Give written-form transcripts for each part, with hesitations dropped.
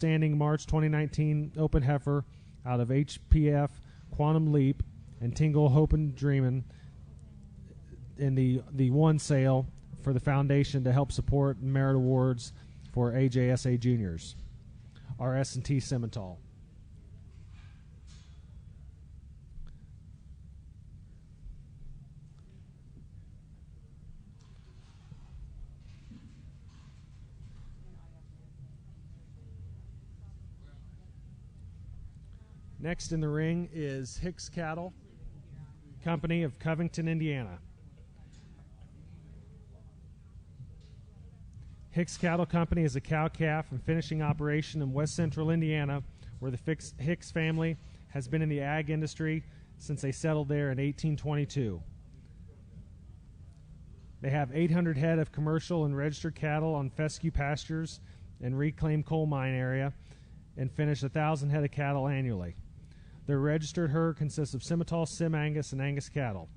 outstanding March 2019 Open Heifer out of HPF, Quantum Leap, and Tingle Hopin' Dreamin' in the one sale for the foundation to help support merit awards for AJSA juniors. RS&T Simmental. Next in the ring is Hicks Cattle Company of Covington, Indiana. Hicks Cattle Company is a cow-calf and finishing operation in west central Indiana, where the Hicks family has been in the ag industry since they settled there in 1822. They have 800 head of commercial and registered cattle on fescue pastures and reclaimed coal mine area, and finish 1,000 head of cattle annually. Their registered herd consists of Simmental, Sim Angus, and Angus cattle.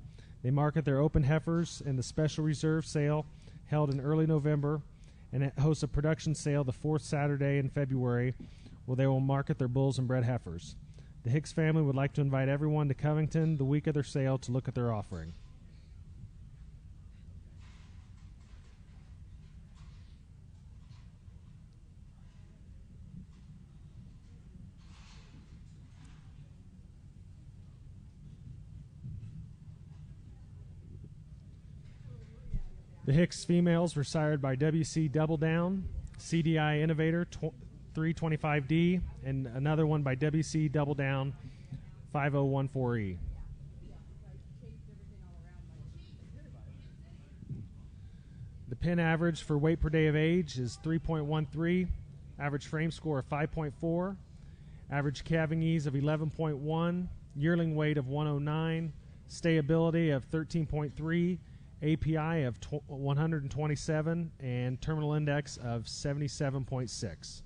They market their open heifers in the special reserve sale held in early November, and it hosts a production sale the fourth Saturday in February, where they will market their bulls and bred heifers. The Hicks family would like to invite everyone to Covington the week of their sale to look at their offering. The Hicks females were sired by WC Double Down, CDI Innovator 325D, and another one by WC Double Down 5014E. The pin average for weight per day of age is 3.13, average frame score of 5.4, average calving ease of 11.1, yearling weight of 109, stayability of 13.3, API of 127, and terminal index of 77.6.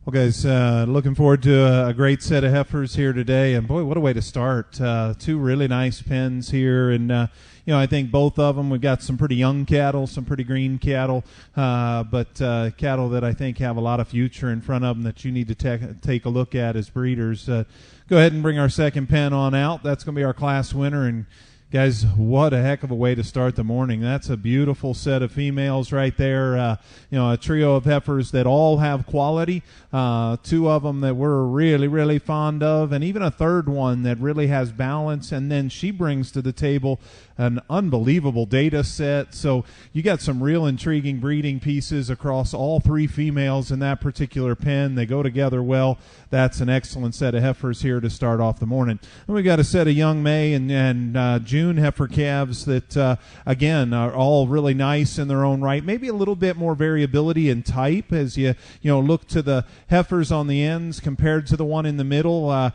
Well, guys, looking forward to a great set of heifers here today. And, boy, what a way to start. Two really nice pens here. And, I think both of them, we've got some pretty young cattle, some pretty green cattle, but cattle that I think have a lot of future in front of them that you need to take a look at as breeders. Go ahead and bring our second pen on out. That's going to be our class winner. And, guys, what a heck of a way to start the morning. That's a beautiful set of females right there. A trio of heifers that all have quality. Two of them that we're really, really fond of, and even a third one that really has balance. And then she brings to the table an unbelievable data set. So you got some real intriguing breeding pieces across all three females in that particular pen. They go together well. That's an excellent set of heifers here to start off the morning. And we got a set of young May and June heifer calves that, again, are all really nice in their own right. Maybe a little bit more variability in type as you look to the heifers on the ends compared to the one in the middle,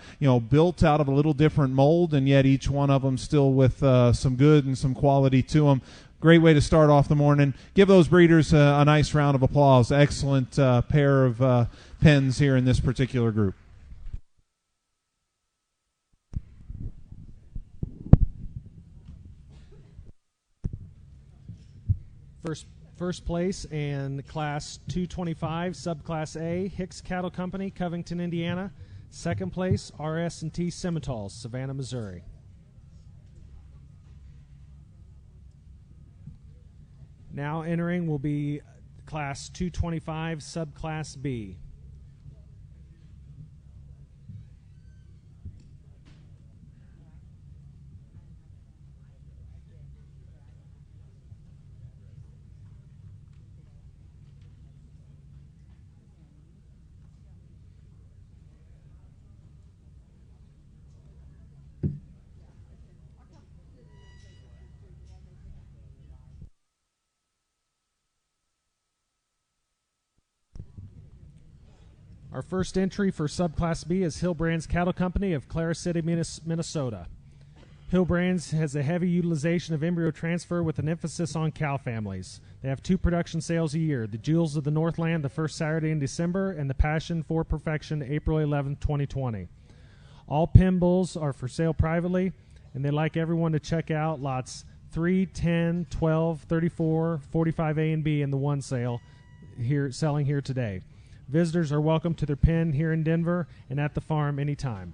built out of a little different mold, and yet each one of them still with some good and some quality to them. Great way to start off the morning. Give those breeders a nice round of applause. Excellent pair of pens here in this particular group. First place and Class 225, Subclass A, Hicks Cattle Company, Covington, Indiana. Second place, RS&T Simmental, Savannah, Missouri. Now entering will be Class 225, Subclass B. Our first entry for Subclass B is Hill Brands Cattle Company of Clara City, Minnesota. Hill Brands has a heavy utilization of embryo transfer with an emphasis on cow families. They have 2 production sales a year, the Jewels of the Northland the first Saturday in December and the Passion for Perfection April 11, 2020. All pin bulls are for sale privately, and they'd like everyone to check out lots 3, 10, 12, 34, 45A and B in the 1 sale here selling here today. Visitors are welcome to their pen here in Denver and at the farm anytime.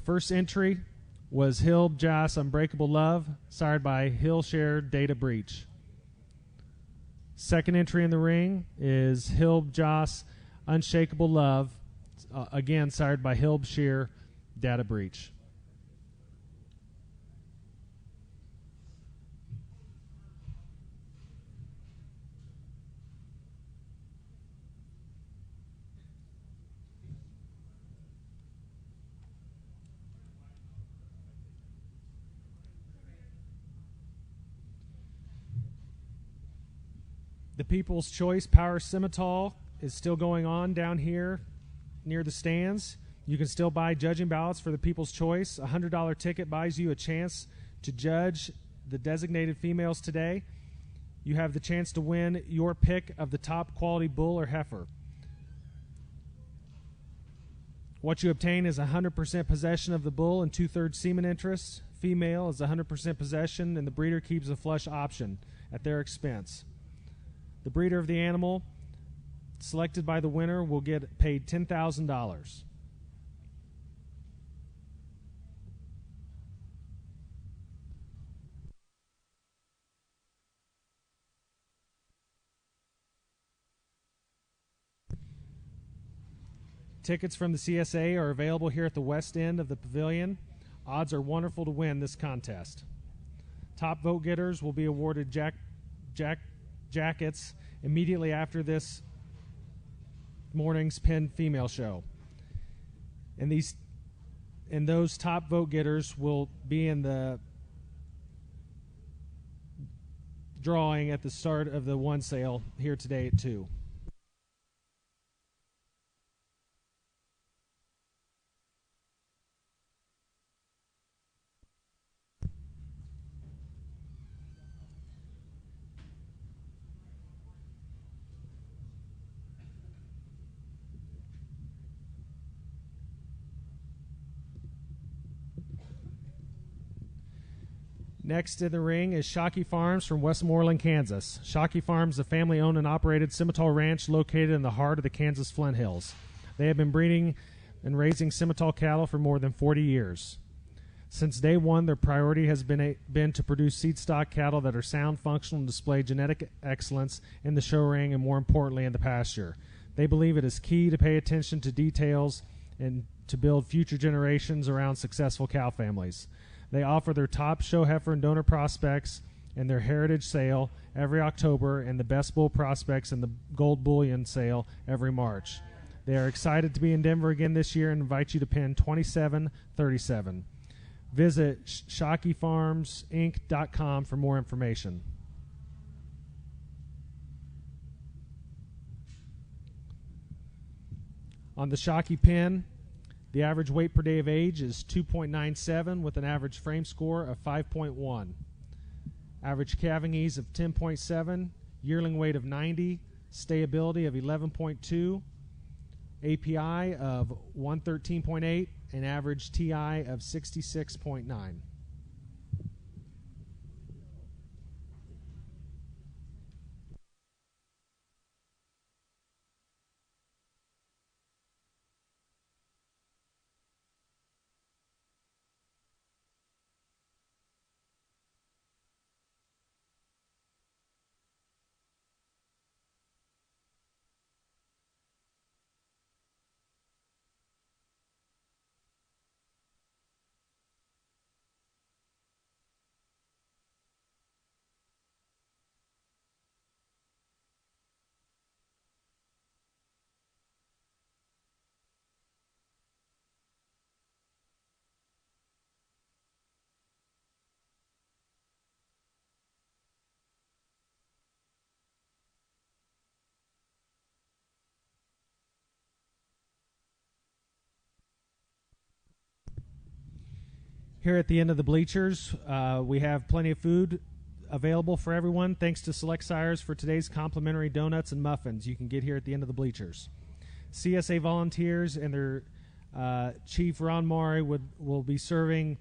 First entry was Hill Joss Unbreakable Love, sired by Hill Share Data Breach. Second entry in the ring is Hill Joss Unshakable Love, again sired by Hill Shear Data Breach. The People's Choice Power Simmental is still going on down here near the stands. You can still buy judging ballots for the People's Choice. A $100 ticket buys you a chance to judge the designated females today. You have the chance to win your pick of the top quality bull or heifer. What you obtain is 100% possession of the bull and 2/3 semen interest. Female is 100% possession, and the breeder keeps a flush option at their expense. The breeder of the animal selected by the winner will get paid $10,000. Tickets from the CSA are available here at the west end of the pavilion. Odds are wonderful to win this contest. Top vote getters will be awarded jackets immediately after this morning's pinned female show. And those top vote getters will be in the drawing at the start of the 1 sale here today at 2. Next in the ring is Shocky Farms from Westmoreland, Kansas. Shocky Farms is a family-owned and operated Simmental ranch located in the heart of the Kansas Flint Hills. They have been breeding and raising Simmental cattle for more than 40 years. Since day one, their priority has been to produce seed stock cattle that are sound, functional, and display genetic excellence in the show ring and, more importantly, in the pasture. They believe it is key to pay attention to details and to build future generations around successful cow families. They offer their top show heifer and donor prospects in their heritage sale every October and the best bull prospects in the gold bullion sale every March. They are excited to be in Denver again this year and invite you to pin 2737. Visit ShockyFarmsInc.com for more information. On the Shocky pin, the average weight per day of age is 2.97 with an average frame score of 5.1. Average calving ease of 10.7, yearling weight of 90, stayability of 11.2, API of 113.8, and average TI of 66.9. Here at the end of the bleachers, we have plenty of food available for everyone. Thanks to Select Sires for today's complimentary donuts and muffins you can get here at the end of the bleachers. CSA volunteers and their Chief Ron Maury will be serving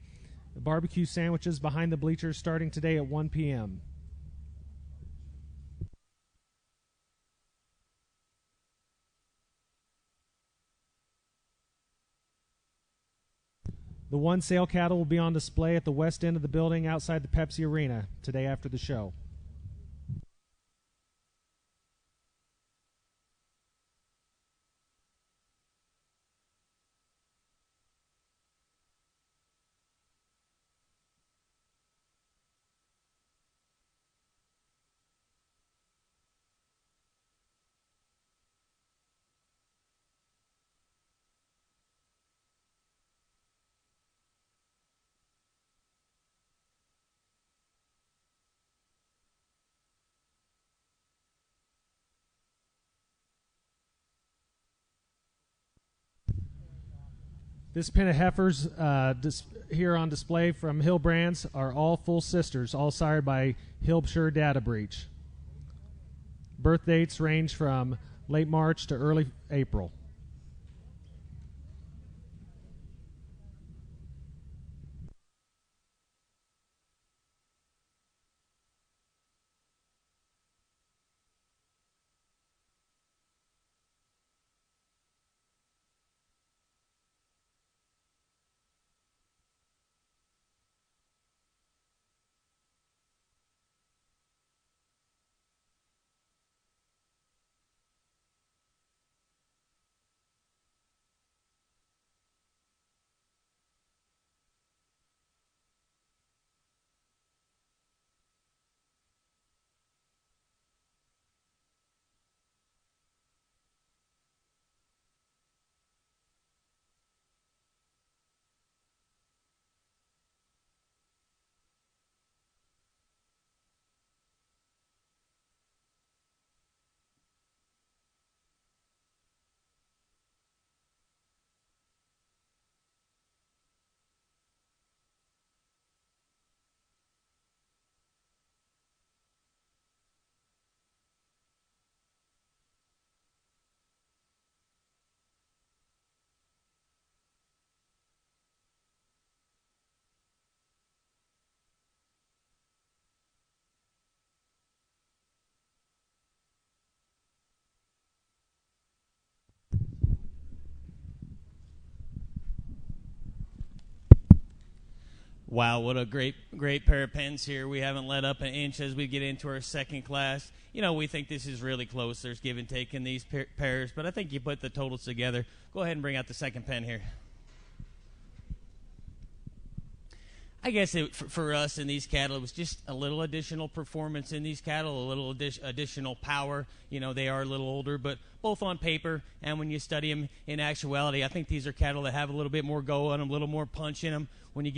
barbecue sandwiches behind the bleachers starting today at 1 p.m. The one sale cattle will be on display at the west end of the building outside the Pepsi Arena today after the show. This pen of heifers here on display from Hill Brands are all full sisters, all sired by Hillshire Data Breach. Birth dates range from late March to early April. Wow, what a great pair of pens here. We haven't let up an inch as we get into our second class. You know, we think this is really close. There's give and take in these pairs, but I think you put the totals together. Go ahead and bring out the second pen here. I guess for us in these cattle, it was just a little additional performance in these cattle, a little additional power. You know, they are a little older, but both on paper and when you study them in actuality, I think these are cattle that have a little bit more go on them, a little more punch in them when you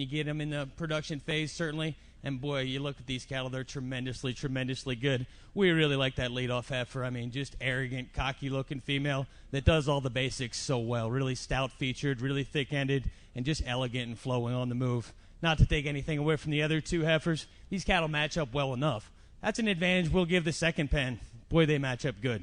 get them in the production phase, certainly. And boy, you look at these cattle, they're tremendously, tremendously good. We really like that leadoff heifer. I mean, just arrogant, cocky-looking female that does all the basics so well. Really stout-featured, really thick-ended, and just elegant and flowing on the move. Not to take anything away from the other two heifers, these cattle match up well enough. That's an advantage we'll give the second pen. Boy, they match up good.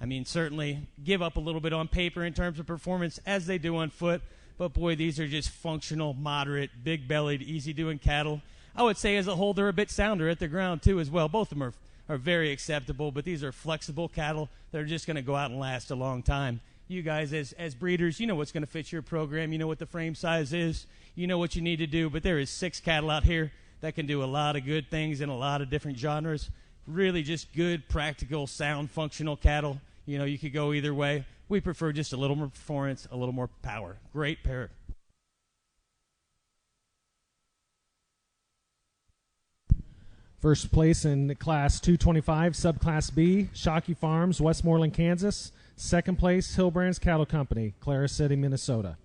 I mean, certainly give up a little bit on paper in terms of performance as they do on foot, but boy, these are just functional, moderate, big-bellied, easy-doing cattle. I would say as a whole, they're a bit sounder at the ground, too, as well. Both of them are very acceptable, but these are flexible cattle that are just going to go out and last a long time. You guys, as breeders, you know what's going to fit your program. You know what the frame size is. You know what you need to do, but there is 6 cattle out here that can do a lot of good things in a lot of different genres. Really just good, practical, sound, functional cattle. You know, you could go either way. We prefer just a little more performance, a little more power. Great pair. First place in Class 225, Subclass B, Shocky Farms, Westmoreland, Kansas. Second place, Hill Brands Cattle Company, Clara City, Minnesota.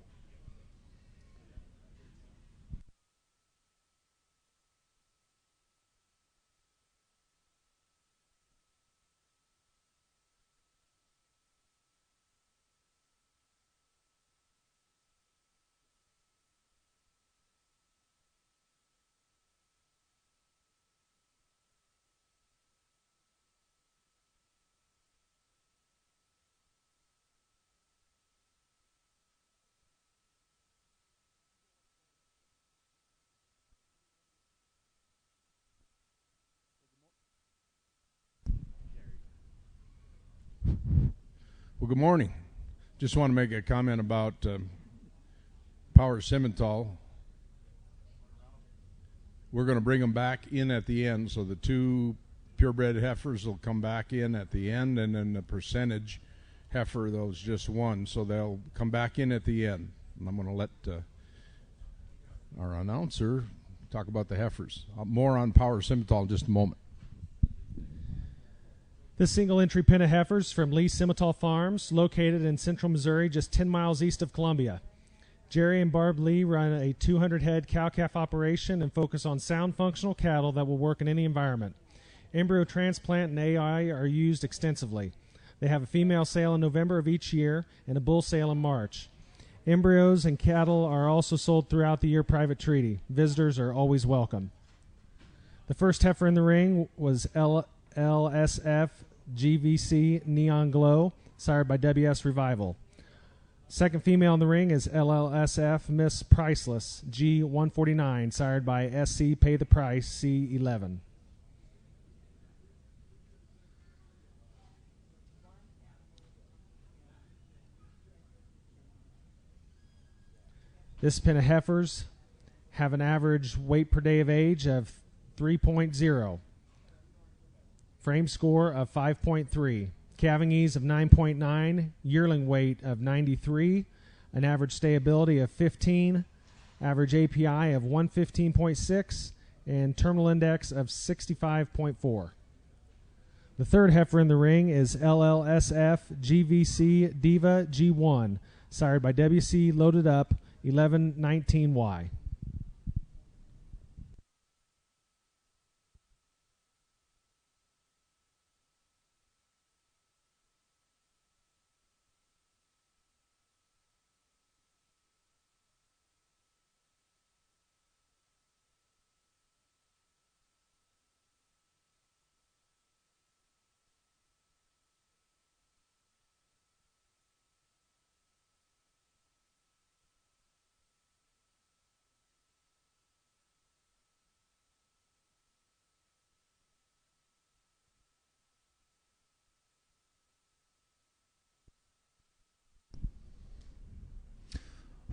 Well, good morning. Just want to make a comment about Power Simmental. We're going to bring them back in at the end, so the two purebred heifers will come back in at the end, and then the percentage heifer, those just one, so they'll come back in at the end. And I'm going to let our announcer talk about the heifers. More on Power Simmental in just a moment. This single entry pen of heifers from Simmental Farms, located in central Missouri, just 10 miles east of Columbia. Jerry and Barb Lee run a 200-head cow-calf operation and focus on sound, functional cattle that will work in any environment. Embryo transplant and AI are used extensively. They have a female sale in November of each year and a bull sale in March. Embryos and cattle are also sold throughout the year private treaty. Visitors are always welcome. The first heifer in the ring was LSF GVC Neon Glow, sired by WS Revival. Second female in the ring is LLSF Miss Priceless G149, sired by SC Pay the Price C11. This pen of heifers have an average weight per day of age of 3.0. Frame score of 5.3, calving ease of 9.9, yearling weight of 93, an average stayability of 15, average API of 115.6, and terminal index of 65.4. The third heifer in the ring is LLSF GVC Diva G1, sired by WC Loaded Up 1119Y.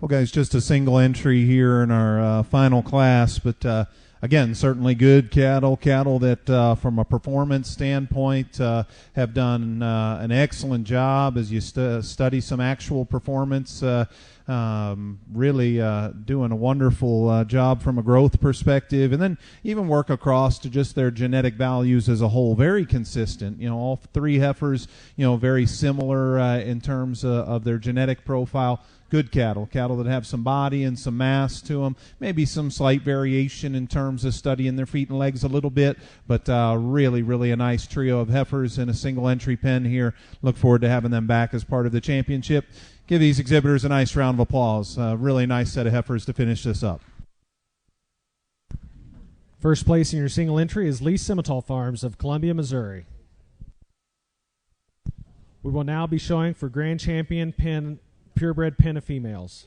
Well, guys, just a single entry here in our final class, but again, certainly good cattle that from a performance standpoint have done an excellent job as you study some actual performance. Really doing a wonderful job from a growth perspective, and then even work across to just their genetic values as a whole. Very consistent. You know, all three heifers, you know, very similar in terms of their genetic profile. Good cattle that have some body and some mass to them. Maybe some slight variation in terms of studying their feet and legs a little bit, but really, really a nice trio of heifers in a single entry pen here. Look forward to having them back as part of the championship. Give these exhibitors a nice round of applause. Really nice set of heifers to finish this up. First place in your single entry is Simmental Farms of Columbia, Missouri. We will now be showing for Grand Champion Purebred pen of females.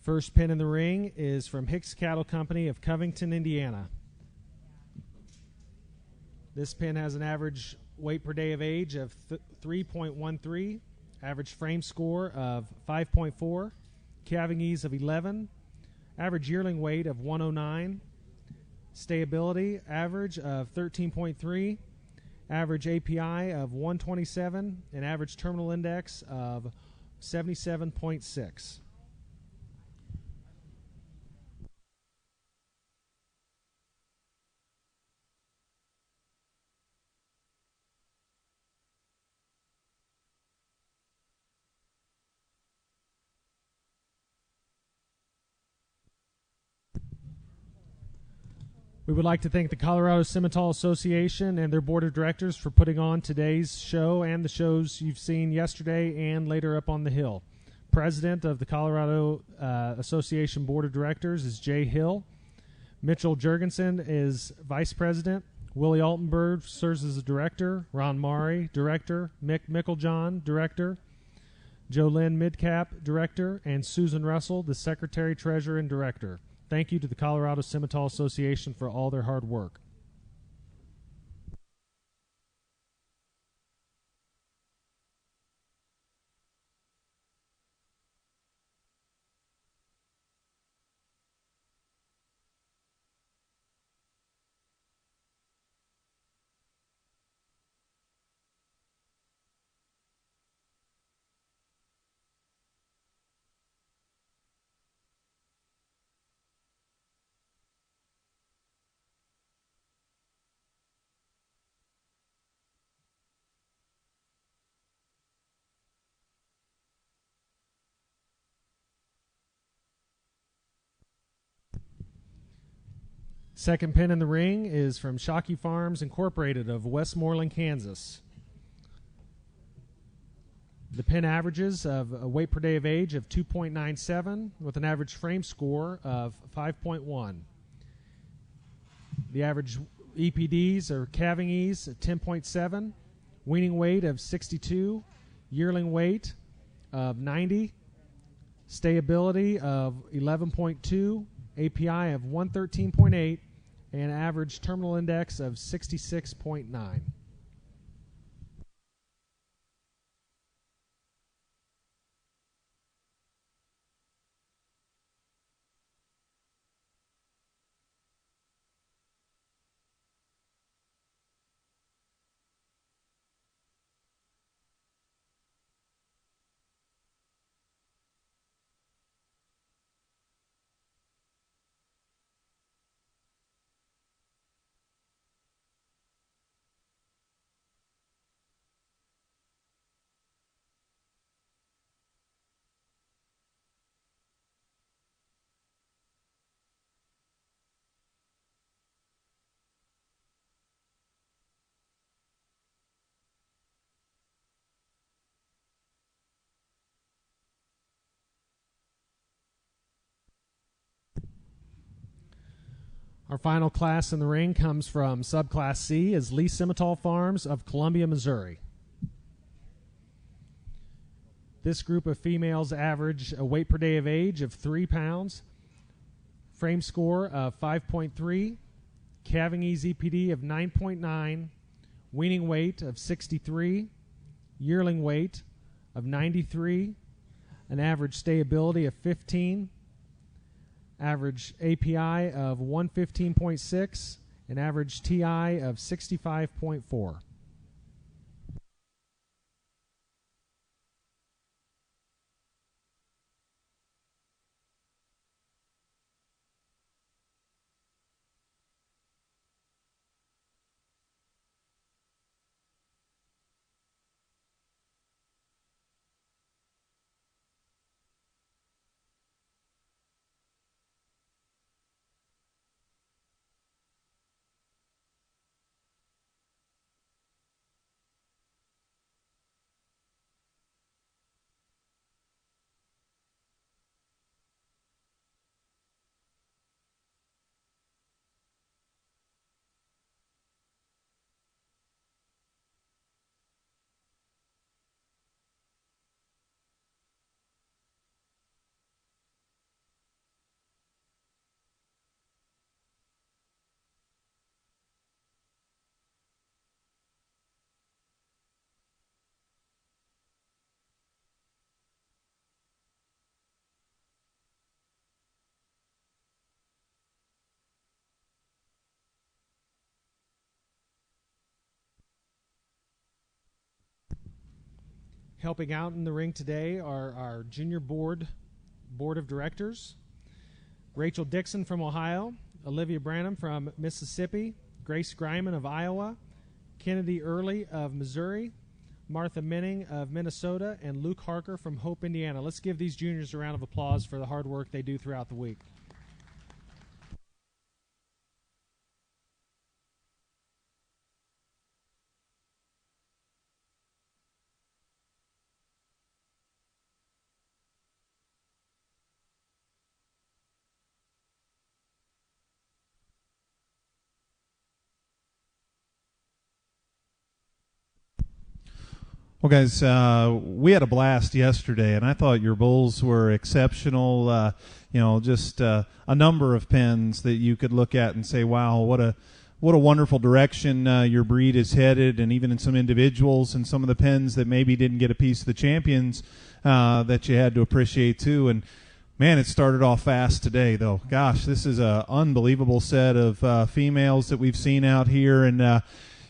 First pen in the ring is from Hicks Cattle Company of Covington, Indiana. This pen has an average weight per day of age of 3.13, average frame score of 5.4, calving ease of 11, average yearling weight of 109, stayability average of 13.3, average API of 127, and average terminal index of 77.6. We would like to thank the Colorado Simmental Association and their board of directors for putting on today's show and the shows you've seen yesterday and later up on the hill. President of the Colorado Association Board of Directors is Jay Hill. Mitchell Jurgensen is vice president. Willie Altenberg serves as a director. Ron Maury, director. Mick Micklejohn, director. Jolynn Midcap, Director, and Susan Russell, the Secretary, Treasurer, and Director. Thank you to the Colorado Simmental Association for all their hard work. Second pin in the ring is from Shocky Farms Incorporated of Westmoreland, Kansas. The pin averages of a weight per day of age of 2.97 with an average frame score of 5.1. The average EPDs or calving ease at 10.7, weaning weight of 62, yearling weight of 90, stayability of 11.2, API of 113.8, and average terminal index of 66.9. Our final class in the ring comes from Subclass C is Lee Simmental Farms of Columbia, Missouri. This group of females average a weight per day of age of 3 pounds, frame score of 5.3, calving ease EPD of 9.9, weaning weight of 63, yearling weight of 93, an average stayability of 15, average API of 115.6, and average TI of 65.4. Helping out in the ring today are our junior board of directors, Rachel Dixon from Ohio, Olivia Branham from Mississippi, Grace Greiman of Iowa, Kennedy Early of Missouri, Martha Minning of Minnesota, and Luke Harker from Hope, Indiana. Let's give these juniors a round of applause for the hard work they do throughout the week. Well, guys, we had a blast yesterday, and I thought your bulls were exceptional. Just a number of pens that you could look at and say, wow, what a wonderful direction your breed is headed, and even in some individuals and some of the pens that maybe didn't get a piece of the champions that you had to appreciate too. And man, it started off fast today, though. Gosh, this is an unbelievable set of females that we've seen out here, and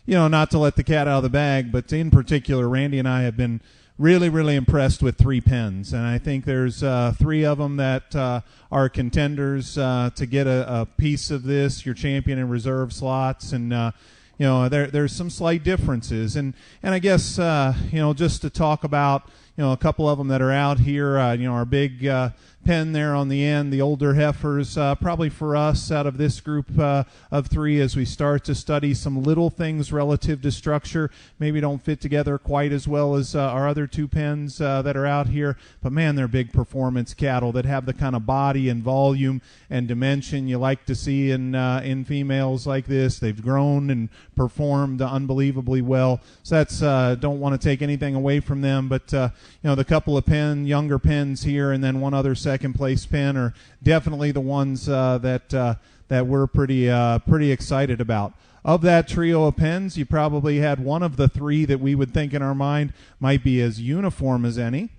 not to let the cat out of the bag, but in particular, Randy and I have been really, really impressed with 3 pens, and I think there's 3 of them that are contenders to get a piece of this, your champion and reserve slots, and there's some slight differences, and I guess just to talk about a couple of them that are out here, our big pen there on the end, the older heifers, probably for us out of this group of 3, as we start to study some little things relative to structure, maybe don't fit together quite as well as our other 2 pens that are out here, but man, they're big performance cattle that have the kind of body and volume and dimension you like to see in females like this. They've grown and performed unbelievably well, so that's don't want to take anything away from them, but the couple of younger pens here, and then one other second place pen are definitely the ones that we're pretty excited about. Of that trio of pens, you probably had one of the 3 that we would think in our mind might be as uniform as any.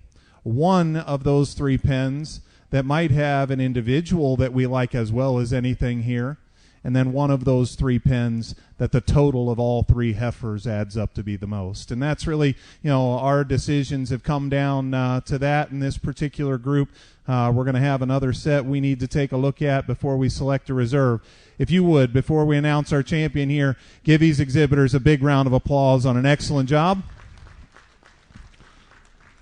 One of those 3 pens that might have an individual that we like as well as anything here. And then one of those 3 pens that the total of all 3 heifers adds up to be the most. And that's really, our decisions have come down to that in this particular group. We're going to have another set we need to take a look at before we select a reserve. If you would, before we announce our champion here, give these exhibitors a big round of applause on an excellent job.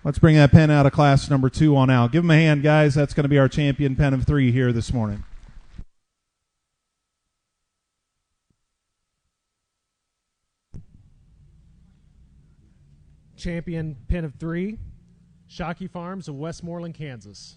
Let's bring that pen out of class number 2 on out. Give them a hand, guys. That's going to be our champion pen of 3 here this morning. Champion pen of 3, Shocky Farms of Westmoreland, Kansas.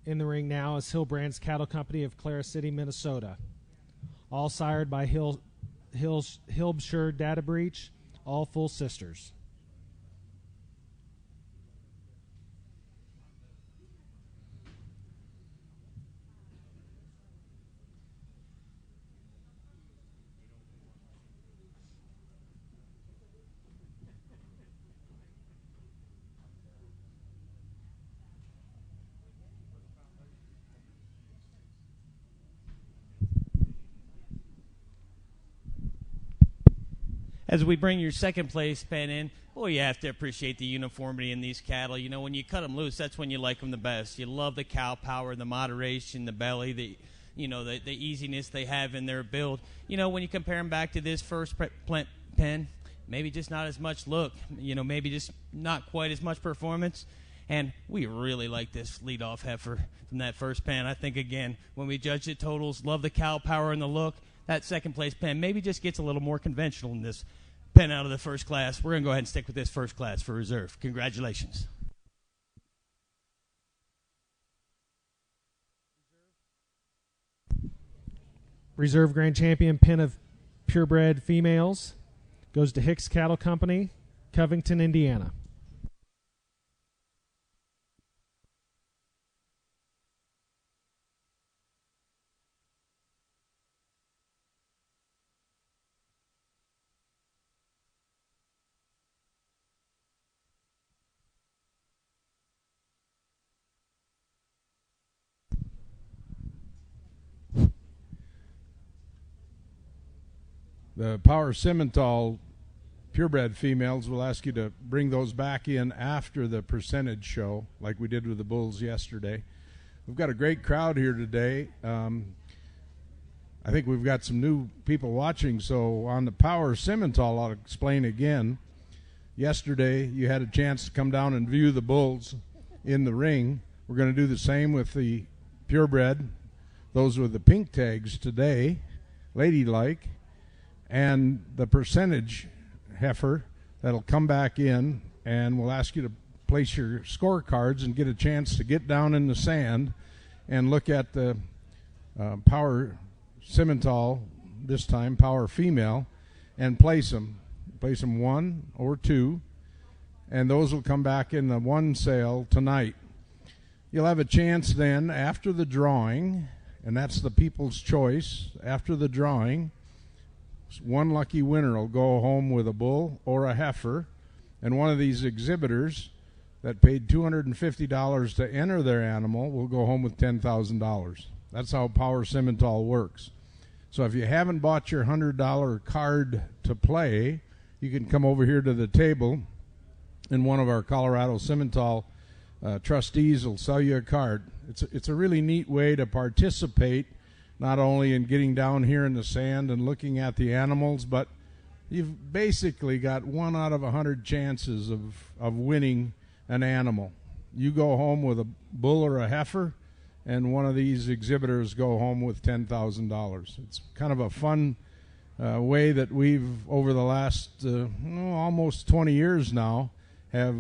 In the ring now is Hillbrand's Cattle Company of Clara City, Minnesota. All sired by Hilbshire Data Breach, all full sisters. As we bring your second place pen in, boy, you have to appreciate the uniformity in these cattle. When you cut them loose, that's when you like them the best. You love the cow power, the moderation, the belly, the easiness they have in their build. When you compare them back to this first pen, maybe just not as much look, maybe just not quite as much performance. And we really like this leadoff heifer from that first pen. I think, again, when we judge the totals, love the cow power and the look. That second place pen maybe just gets a little more conventional in this pen out of the first class. We're going to go ahead and stick with this first class for reserve. Congratulations. Reserve Grand Champion pin of purebred females goes to Hicks Cattle Company, Covington, Indiana. The Power Simmental purebred females, will ask you to bring those back in after the percentage show, like we did with the bulls yesterday. We've got a great crowd here today. I think we've got some new people watching, so on the Power Simmental, I'll explain again. Yesterday, you had a chance to come down and view the bulls in the ring. We're going to do the same with the purebred, those with the pink tags today, ladylike, and the percentage heifer that'll come back in, and we'll ask you to place your scorecards and get a chance to get down in the sand and look at the Power Simmental, this time Power Female, and place them 1 or 2, and those will come back in the one sale tonight. You'll have a chance then after the drawing, and that's the people's choice. After the drawing, one lucky winner will go home with a bull or a heifer, and one of these exhibitors that paid $250 to enter their animal will go home with $10,000. That's how Power Simmental works. So if you haven't bought your $100 card to play, you can come over here to the table, and one of our Colorado Simmental trustees will sell you a card. It's a really neat way to participate, not only in getting down here in the sand and looking at the animals, but you've basically got 1 out of 100 chances of winning an animal. You go home with a bull or a heifer, and one of these exhibitors go home with $10,000. It's kind of a fun way that we've, over the last almost 20 years now, have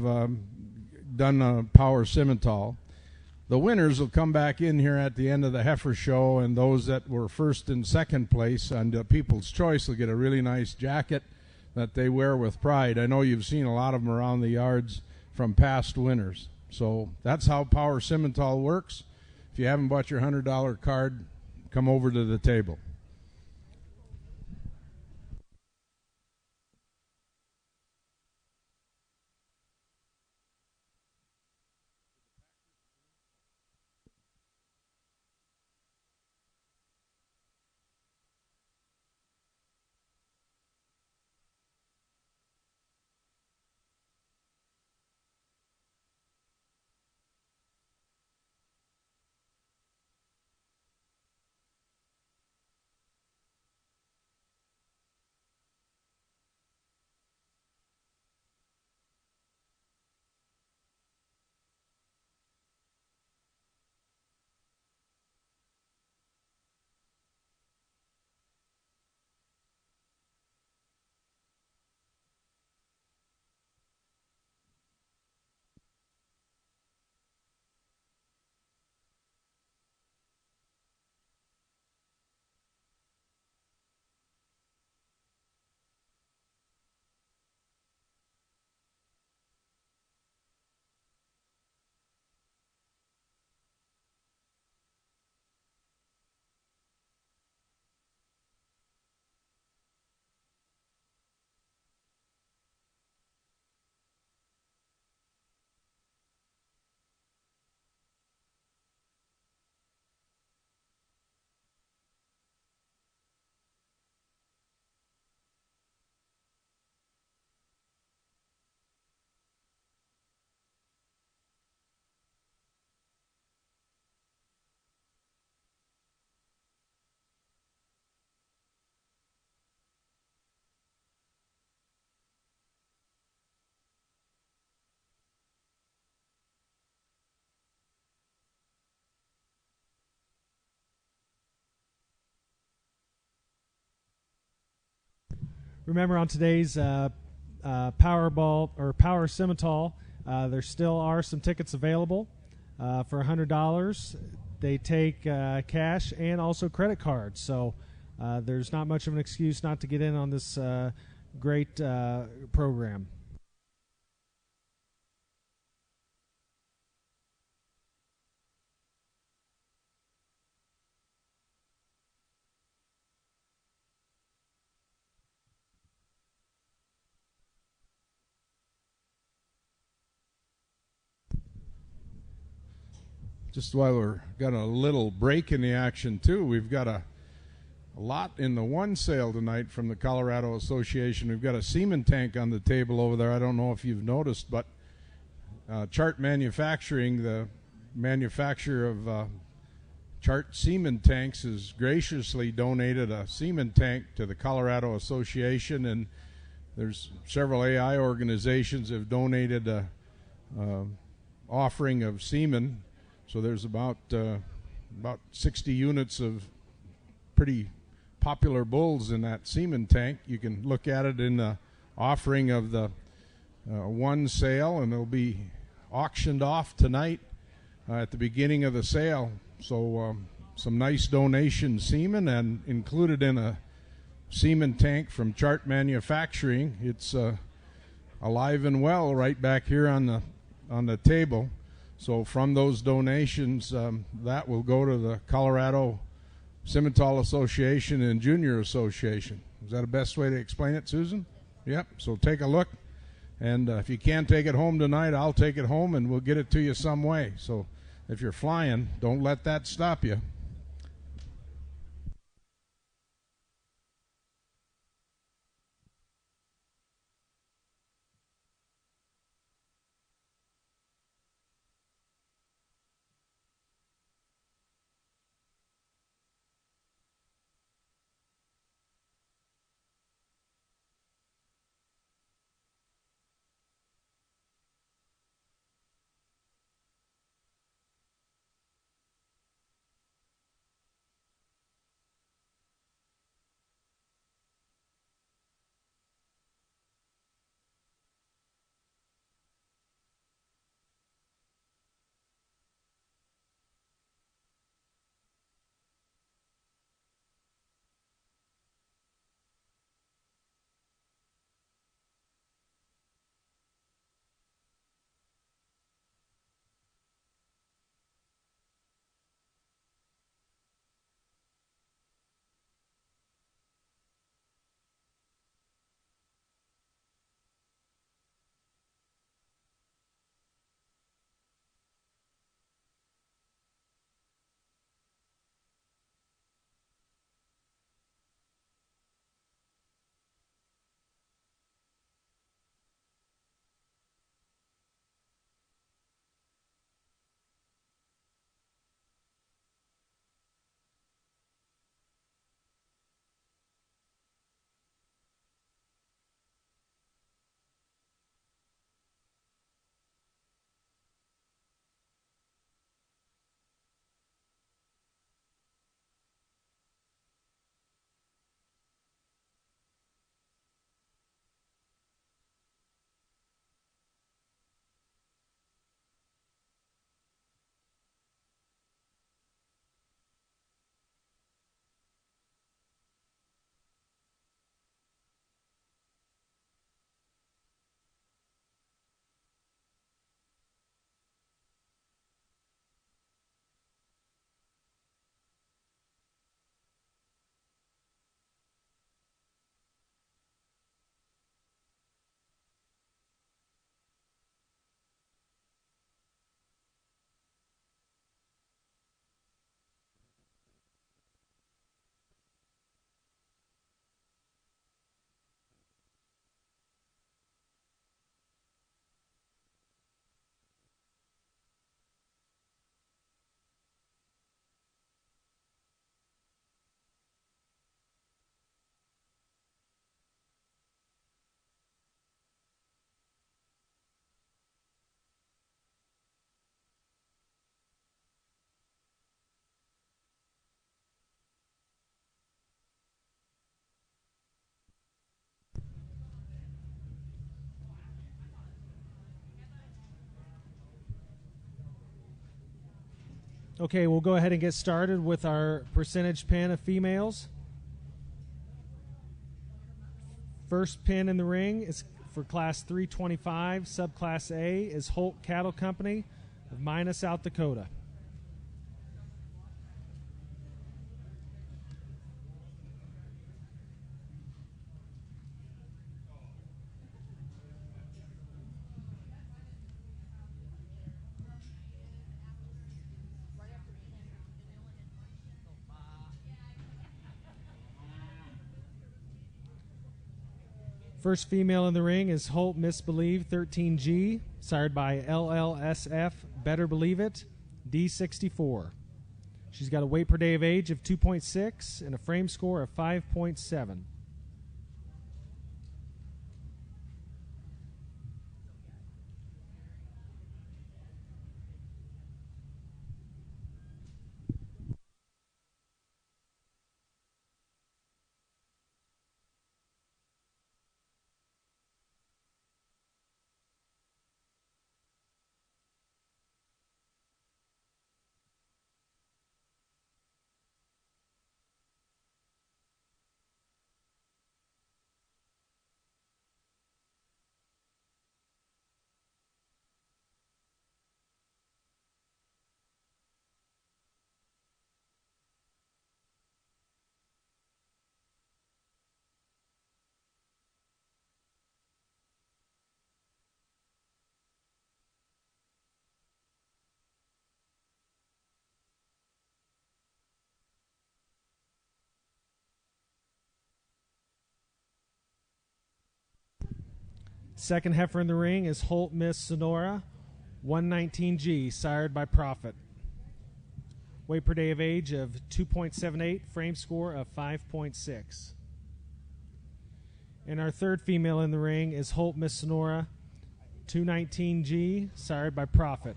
done a Power Simmental. The winners will come back in here at the end of the heifer show, and those that were first and second place on the People's Choice will get a really nice jacket that they wear with pride. I know you've seen a lot of them around the yards from past winners. So that's how Power Simmental works. If you haven't bought your $100 card, come over to the table. Remember, on today's Powerball or Power Simmental, there still are some tickets available for $100. They take cash and also credit cards. So there's not much of an excuse not to get in on this great program. Just while we're got a little break in the action too, we've got a lot in the one sale tonight from the Colorado Association. We've got a semen tank on the table over there. I don't know if you've noticed, but Chart Manufacturing, the manufacturer of Chart semen tanks, has graciously donated a semen tank to the Colorado Association, and there's several AI organizations have donated a offering of semen. So there's about 60 units of pretty popular bulls in that semen tank. You can look at it in the offering of the one sale, and it'll be auctioned off tonight at the beginning of the sale. So some nice donation semen, and included in a semen tank from Chart Manufacturing. It's alive and well right back here on the table. So from those donations, that will go to the Colorado Simmental Association and Junior Association. Is that the best way to explain it, Susan? Yep. So take a look. And if you can't take it home tonight, I'll take it home and we'll get it to you some way. So if you're flying, don't let that stop you. Okay, we'll go ahead and get started with our percentage pen of females. First pin in the ring is for Class 325, Subclass A, is Holt Cattle Company of Mina, South Dakota. First female in the ring is Holt Misbelieve 13G, sired by LLSF Better Believe It D64. She's got a weight per day of age of 2.6 and a frame score of 5.7. Second heifer in the ring is Holt Miss Sonora 119G, sired by Prophet. Weight per day of age of 2.78, frame score of 5.6. And our third female in the ring is Holt Miss Sonora 219G, sired by Prophet.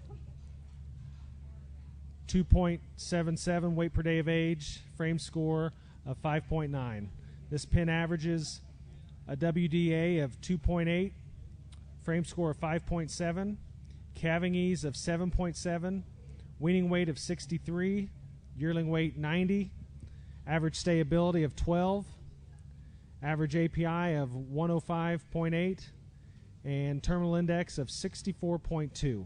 2.77 weight per day of age, frame score of 5.9. This pin averages a WDA of 2.8, frame score of 5.7, calving ease of 7.7, weaning weight of 63, yearling weight 90, average stayability of 12, average API of 105.8, and terminal index of 64.2.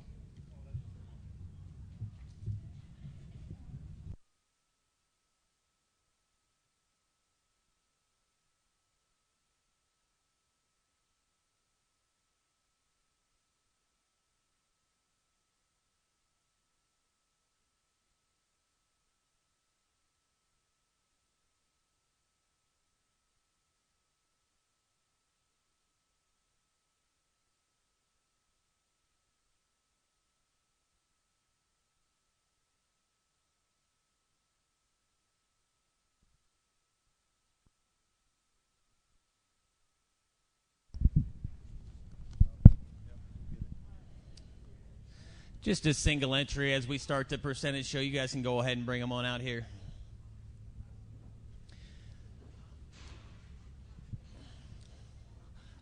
Just a single entry as we start the percentage show. You guys can go ahead and bring them on out here.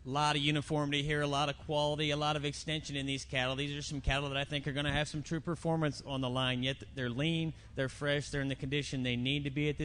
A lot of uniformity here, a lot of quality, a lot of extension in these cattle. These are some cattle that I think are going to have some true performance on the line. Yet they're lean, they're fresh, they're in the condition they need to be at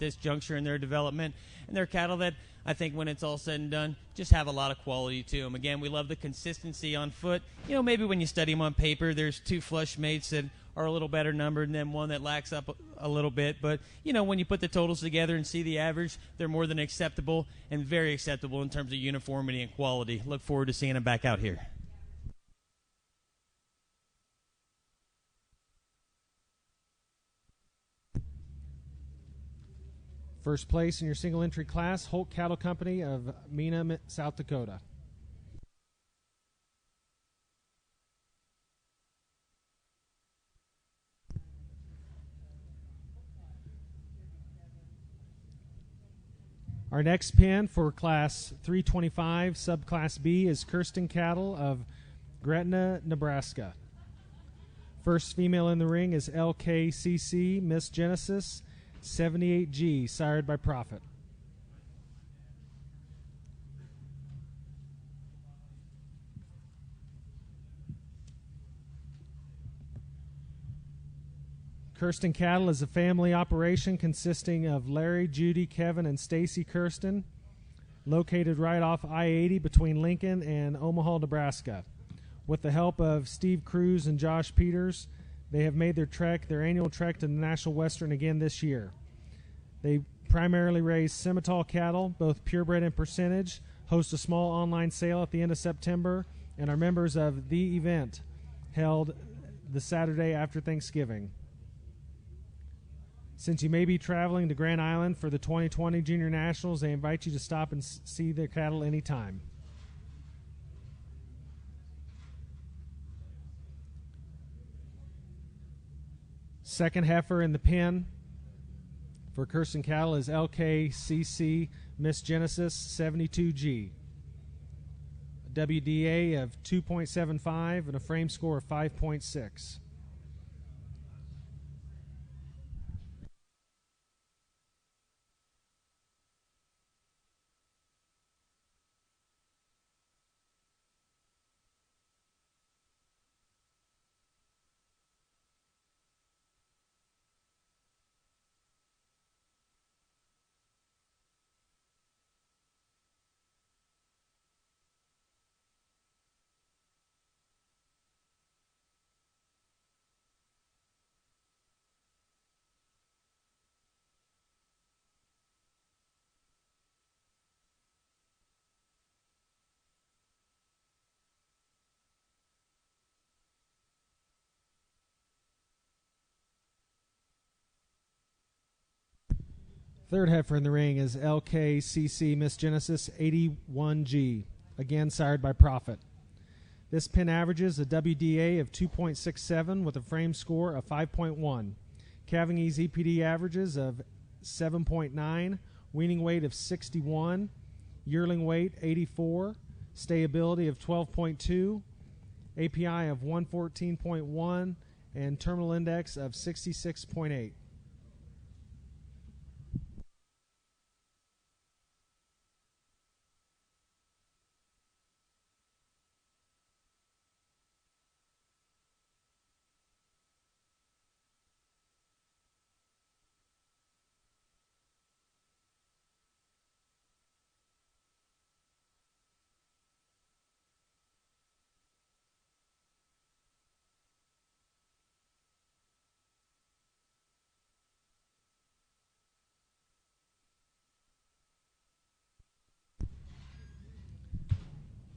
this juncture in their development. And they're cattle that I think when it's all said and done, just have a lot of quality to them. Again, we love the consistency on foot. You know, maybe when you study them on paper, there's two flush mates that are a little better numbered and then one that lacks up a little bit. But, you know, when you put the totals together and see the average, they're more than acceptable and very acceptable in terms of uniformity and quality. Look forward to seeing them back out here. First place in your single entry class, Holt Cattle Company of Mina, South Dakota. Our next pin for Class 325, Subclass B, is Kirsten Cattle of Gretna, Nebraska. First female in the ring is LKCC Miss Genesis 78G, sired by Prophet. Kirsten Cattle is a family operation consisting of Larry, Judy, Kevin, and Stacy Kirsten. located right off I-80 between Lincoln and Omaha, Nebraska. With the help of Steve Cruz and Josh Peters, they have made their annual trek to the National Western again this year. They primarily raise Simmental cattle, both purebred and percentage, host a small online sale at the end of September, and are members of the event held the Saturday after Thanksgiving. Since you may be traveling to Grand Island for the 2020 Junior Nationals, they invite you to stop and see their cattle anytime. Second heifer in the pen for Kirsten cattle is LKCC Miss Genesis 72G. A WDA of 2.75 and a frame score of 5.6. Third heifer in the ring is LKCC Miss Genesis 81G, again sired by Profit. This pen averages a WDA of 2.67 with a frame score of 5.1. Calving Ease EPD averages of 7.9, weaning weight of 61, yearling weight 84, stayability of 12.2, API of 114.1, and terminal index of 66.8.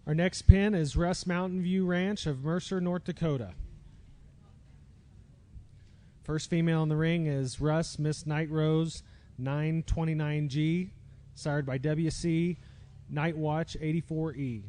Our next pen is Russ Mountain View Ranch of Mercer, North Dakota. First female in the ring is Russ Miss Night Rose 929G, sired by WC Night Watch 84E.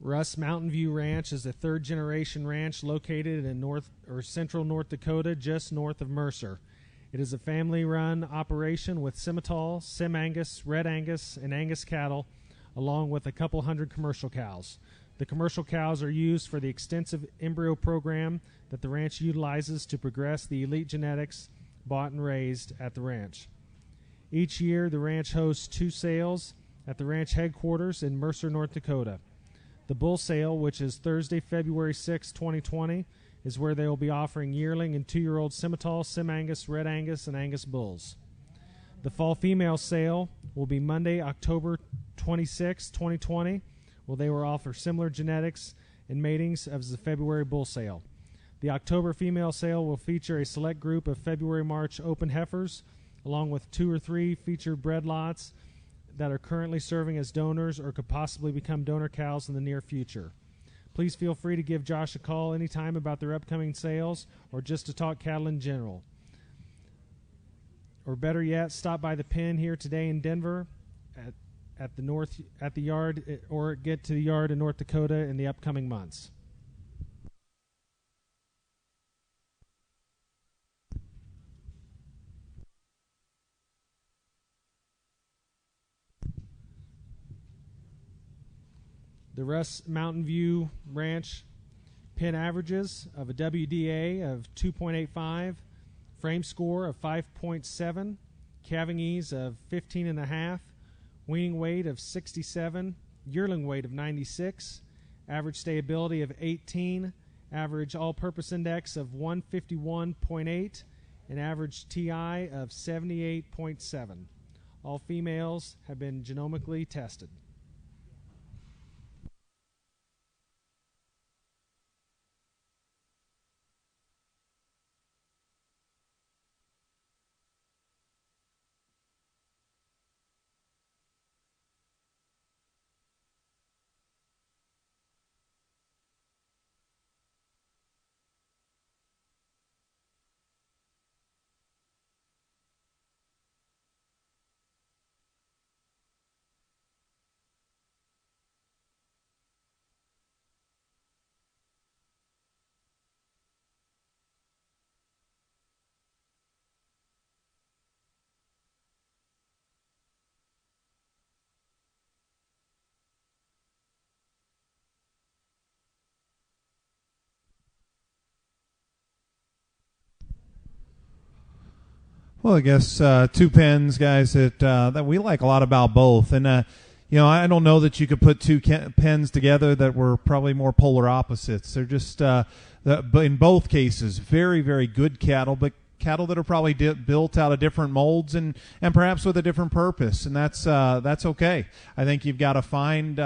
Russ Mountain View Ranch is a third-generation ranch located in central North Dakota, just north of Mercer. It is a family-run operation with Simmental, Sim Angus, Red Angus, and Angus cattle, along with a couple hundred commercial cows. The commercial cows are used for the extensive embryo program that the ranch utilizes to progress the elite genetics bought and raised at the ranch. Each year, the ranch hosts 2 sales at the ranch headquarters in Mercer, North Dakota. The bull sale, which is Thursday, February 6, 2020, is where they will be offering yearling and 2-year-old Simmental, Sim Angus, Red Angus, and Angus bulls. The fall female sale will be Monday, October 26, 2020, where they will offer similar genetics and matings as the February bull sale. The October female sale will feature a select group of February-March open heifers, along with 2 or 3 featured bred lots that are currently serving as donors or could possibly become donor cows in the near future. Please feel free to give Josh a call anytime about their upcoming sales or just to talk cattle in general. Or better yet, stop by the pen here today in Denver at the yard, or get to the yard in North Dakota in the upcoming months. The Russ Mountain View Ranch pin averages of a WDA of 2.85, frame score of 5.7, calving ease of 15.5, weaning weight of 67, yearling weight of 96, average stability of 18, average all-purpose index of 151.8, and average TI of 78.7. All females have been genomically tested. Well, I guess two pens, guys, that we like a lot about both. And, I don't know that you could put two pens together that were probably more polar opposites. They're just, in both cases, very, very good cattle, but cattle that are probably built out of different molds and perhaps with a different purpose, and that's okay. I think you've got to find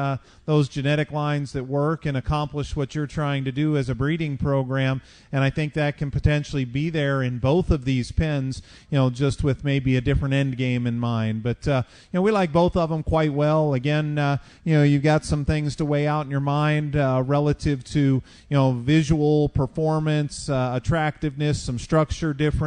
those genetic lines that work and accomplish what you're trying to do as a breeding program, and I think that can potentially be there in both of these pens, just with maybe a different end game in mind. But we like both of them quite well. Again, you've got some things to weigh out in your mind relative to visual performance, attractiveness, some structure differences,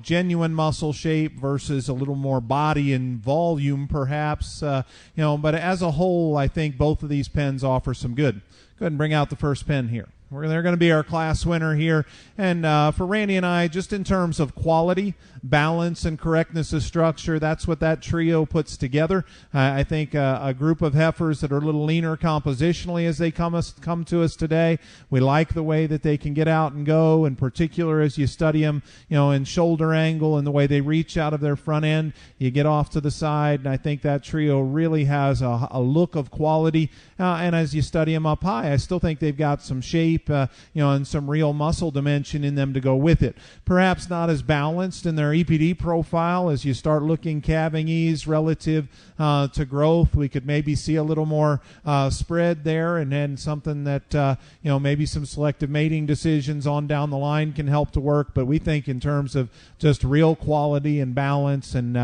genuine muscle shape versus a little more body and volume perhaps, but as a whole, I think both of these pens offer some good. Go ahead and bring out the first pen here. They're going to be our class winner here. And for Randy and I, just in terms of quality, balance, and correctness of structure, that's what that trio puts together. I think a group of heifers that are a little leaner compositionally as they come to us today. We like the way that they can get out and go, in particular as you study them, in shoulder angle and the way they reach out of their front end. You get off to the side, and I think that trio really has a look of quality. And as you study them up high, I still think they've got some shape, and some real muscle dimension in them to go with it. Perhaps not as balanced in their EPD profile as you start looking calving ease relative to growth. We could maybe see a little more spread there, and then something that maybe some selective mating decisions on down the line can help to work. But we think in terms of just real quality and balance, and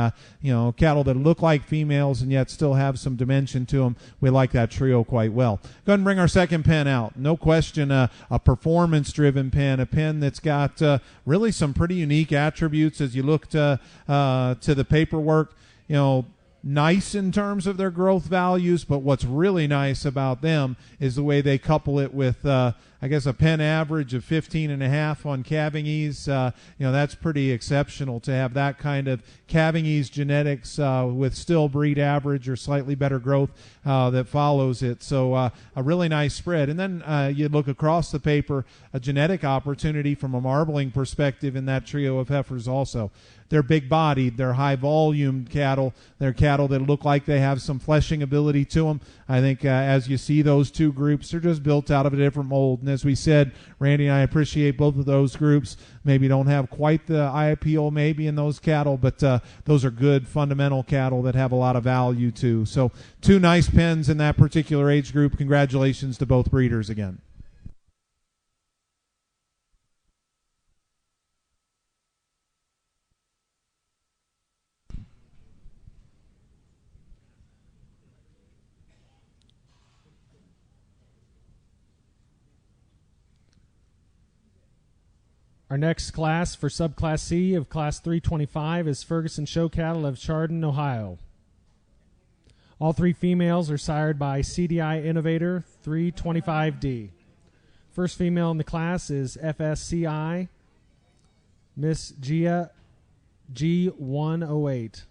cattle that look like females and yet still have some dimension to them, we like that trio quite well. Go ahead and bring our second pen out. No question, a performance-driven pen, a pen that's got really some pretty unique attributes as you look to the paperwork. Nice in terms of their growth values, but what's really nice about them is the way they couple it with, a pen average of 15.5 on calving ease. That's pretty exceptional to have that kind of calving ease genetics with still breed average or slightly better growth that follows it. So a really nice spread. And then you look across the paper, a genetic opportunity from a marbling perspective in that trio of heifers also. They're big-bodied. They're high-volume cattle. They're cattle that look like they have some fleshing ability to them. I think as you see those two groups, they're just built out of a different mold. And as we said, Randy and I appreciate both of those groups. Maybe don't have quite the eye appeal maybe in those cattle, but those are good fundamental cattle that have a lot of value too. So two nice pens in that particular age group. Congratulations to both breeders again. Our next class for Subclass C of Class 325 is Ferguson Show Cattle of Chardon, Ohio. All three females are sired by CDI Innovator 325D. First female in the class is FSCI Miss Gia G108.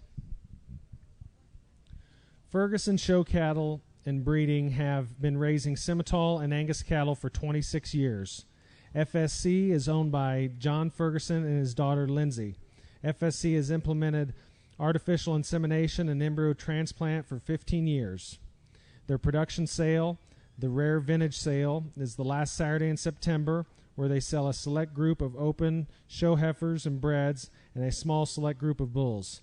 Ferguson Show Cattle and breeding have been raising Simmental and Angus cattle for 26 years. FSC is owned by John Ferguson and his daughter Lindsay. FSC has implemented artificial insemination and embryo transplant for 15 years. Their production sale, the Rare Vintage Sale, is the last Saturday in September, where they sell a select group of open show heifers and breds and a small select group of bulls.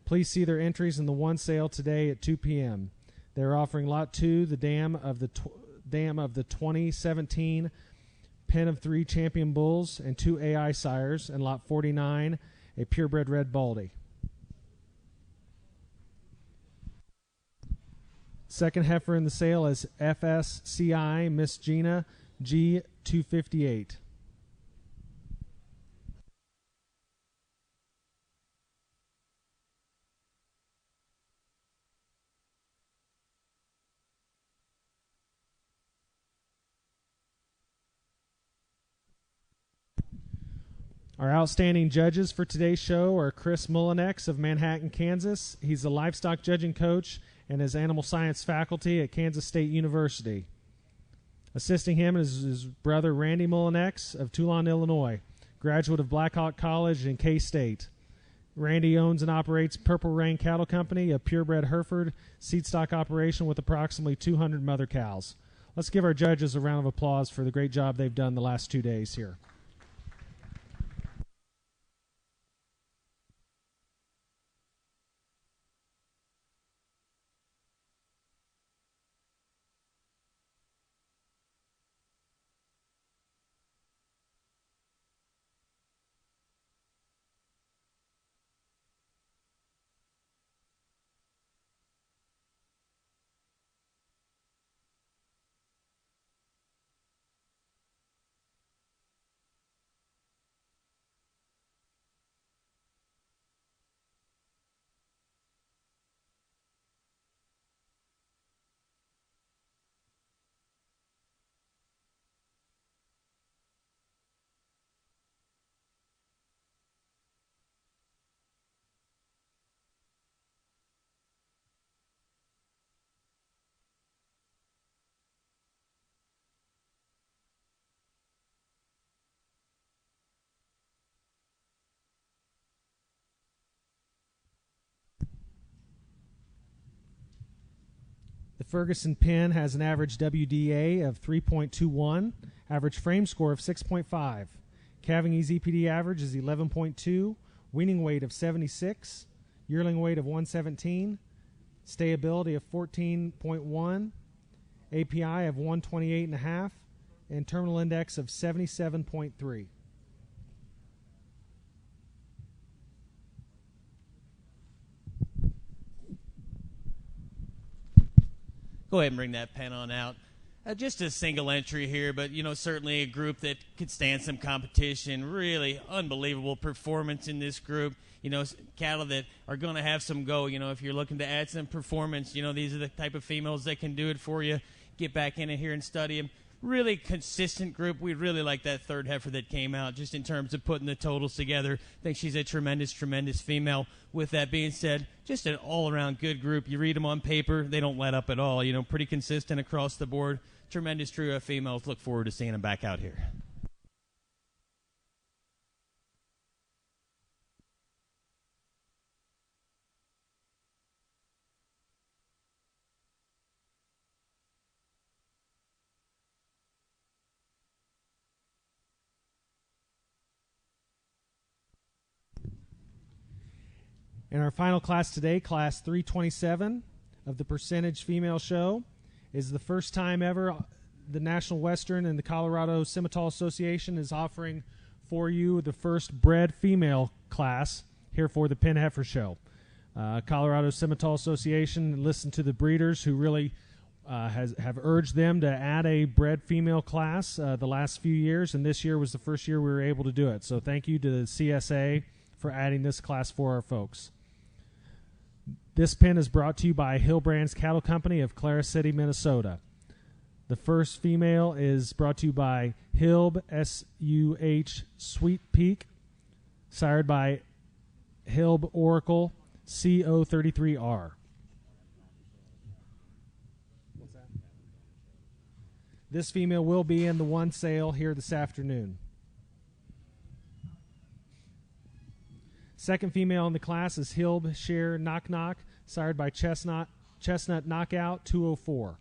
Please see their entries in the one sale today at 2 p.m. They're offering Lot 2, the dam of the 2017 Pen of 3 Champion Bulls and 2 AI sires, and Lot 49, a purebred red baldy. Second heifer in the sale is FSCI Miss Gina G258. Our outstanding judges for today's show are Chris Mullinex of Manhattan, Kansas. He's a livestock judging coach and is animal science faculty at Kansas State University. Assisting him is his brother Randy Mullinex of Toulon, Illinois, graduate of Blackhawk College and K-State. Randy owns and operates Purple Rain Cattle Company, a purebred Hereford seed stock operation with approximately 200 mother cows. Let's give our judges a round of applause for the great job they've done the last 2 days here. The Ferguson pen has an average WDA of 3.21, average frame score of 6.5. Calving EZPD average is 11.2, weaning weight of 76, yearling weight of 117, stayability of 14.1, API of 128.5, and terminal index of 77.3. Go ahead and bring that pen on out. Just a single entry here, but, certainly a group that could stand some competition. Really unbelievable performance in this group. Cattle that are going to have some go. If you're looking to add some performance, these are the type of females that can do it for you. Get back in here and study them. Really consistent group. We really like that third heifer that came out, just in terms of putting the totals together. I think she's a tremendous, tremendous female. With that being said, just an all-around good group. You read them on paper, they don't let up at all. Pretty consistent across the board. Tremendous trio of females. Look forward to seeing them back out here. And our final class today, Class 327 of the Percentage Female Show, is the first time ever the National Western and the Colorado Simmental Association is offering for you the first bred female class here for the Pen Heifer Show. Colorado Simmental Association listened to the breeders who really have urged them to add a bred female class the last few years, and this year was the first year we were able to do it. So thank you to the CSA for adding this class for our folks. This pen is brought to you by Hillbrands Cattle Company of Clara City, Minnesota. The first female is brought to you by Hilb, S-U-H, Sweet Peak, sired by Hilb Oracle, CO33R. This female will be in the one sale here this afternoon. Second female in the class is Hilb Shear Knock Knock, sired by Chestnut Knockout 204.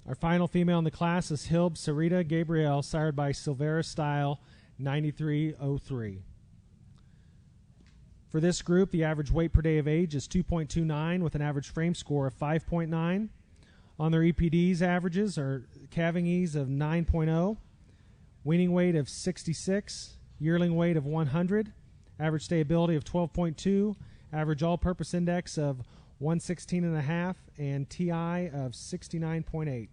Our final female in the class is Hilb Sarita Gabrielle, sired by Silvera Style 9303. For this group, the average weight per day of age is 2.29 with an average frame score of 5.9. On their EPDs averages are calving ease of 9.0, weaning weight of 66, yearling weight of 100, average stayability of 12.2, average all-purpose index of 116.5, and TI of 69.8.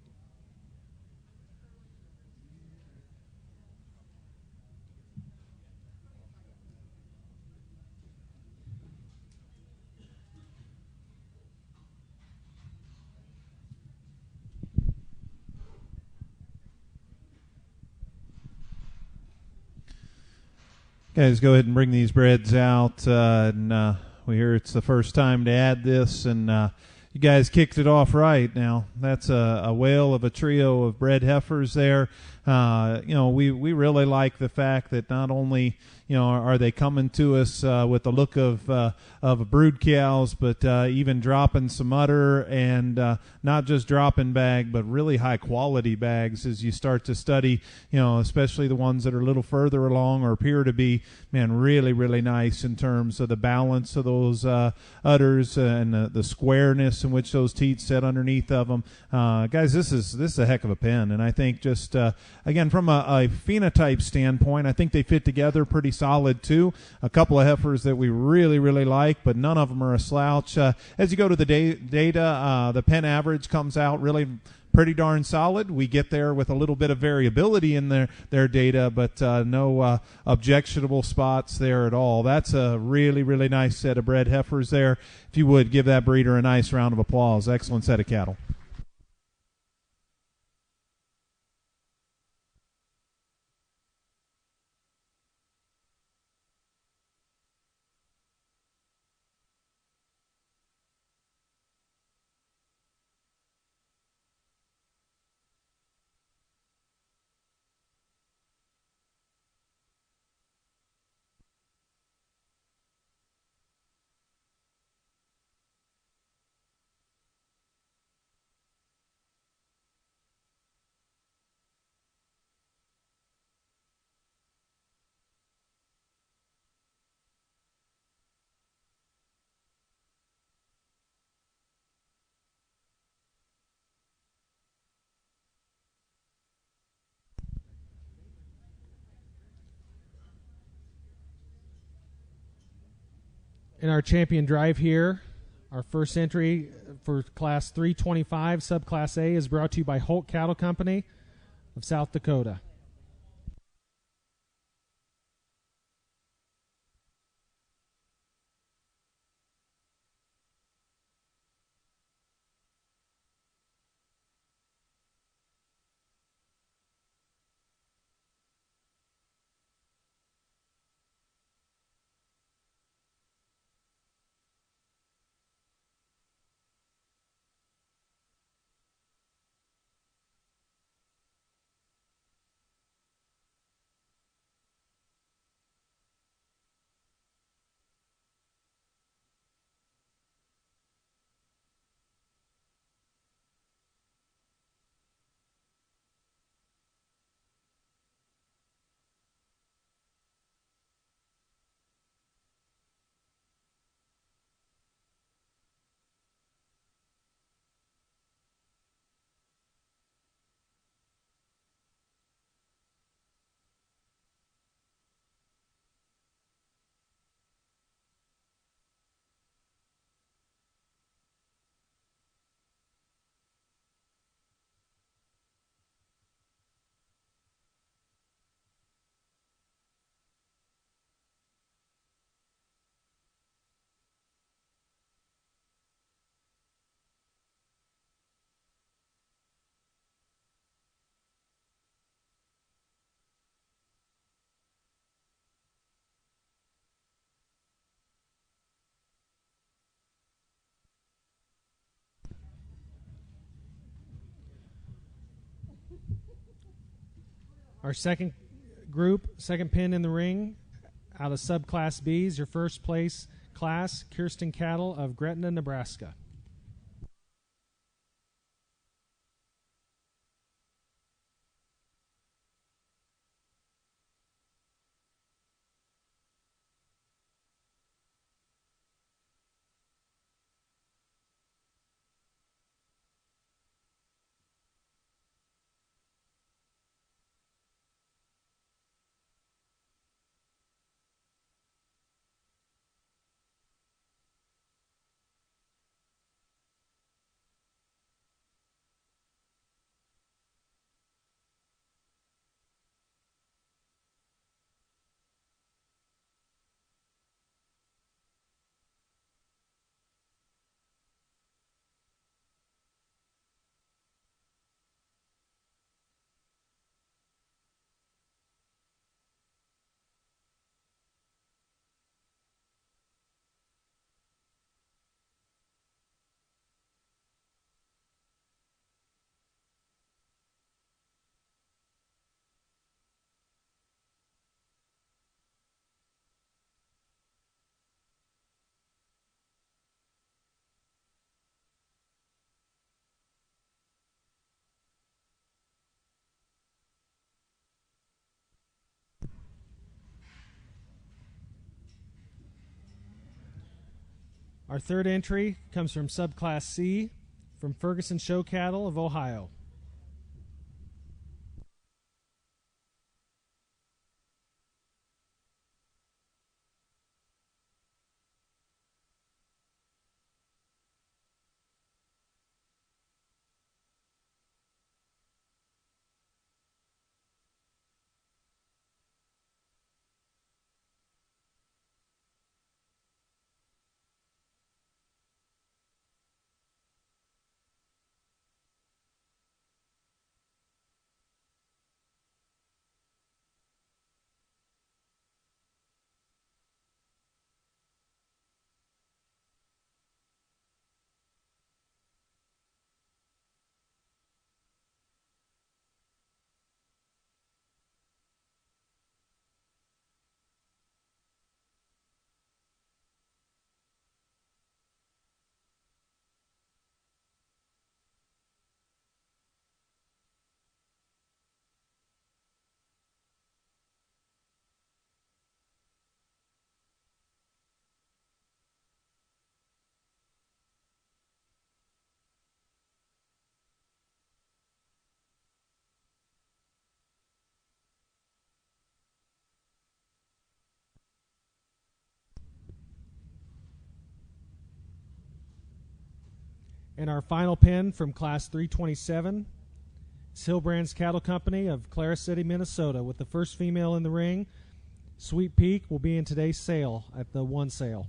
Guys, go ahead and bring these breds out. We hear it's the first time to add this, and you guys kicked it off right. Now, that's a whale of a trio of bred heifers there. We really like the fact that not only are they coming to us with the look of brood cows, but even dropping some udder, and not just dropping bag, but really high quality bags as you start to study, especially the ones that are a little further along or appear to be, really, really nice in terms of the balance of those udders and the squareness in which those teeth sit underneath of them. Guys, this is a heck of a pen, and I think just again, from a phenotype standpoint, I think they fit together pretty solid too. A couple of heifers that we really, really like, but none of them are a slouch. As you go to the data, the pen average comes out really pretty darn solid. We get there with a little bit of variability in their data, but no objectionable spots there at all. That's a really, really nice set of bred heifers there. If you would, give that breeder a nice round of applause. Excellent set of cattle. In our champion drive here, our first entry for Class 325 Subclass A is brought to you by Hicks Cattle Company of South Dakota. Our second group, second pin in the ring, out of subclass B's, your first place class, Kirsten Cattle of Gretna, Nebraska. Our third entry comes from subclass C, from Ferguson Show Cattle of Ohio. And our final pin from Class 327 is Hillbrand's Cattle Company of Clara City, Minnesota, with the first female in the ring. Sweet Peak will be in today's sale at the one sale.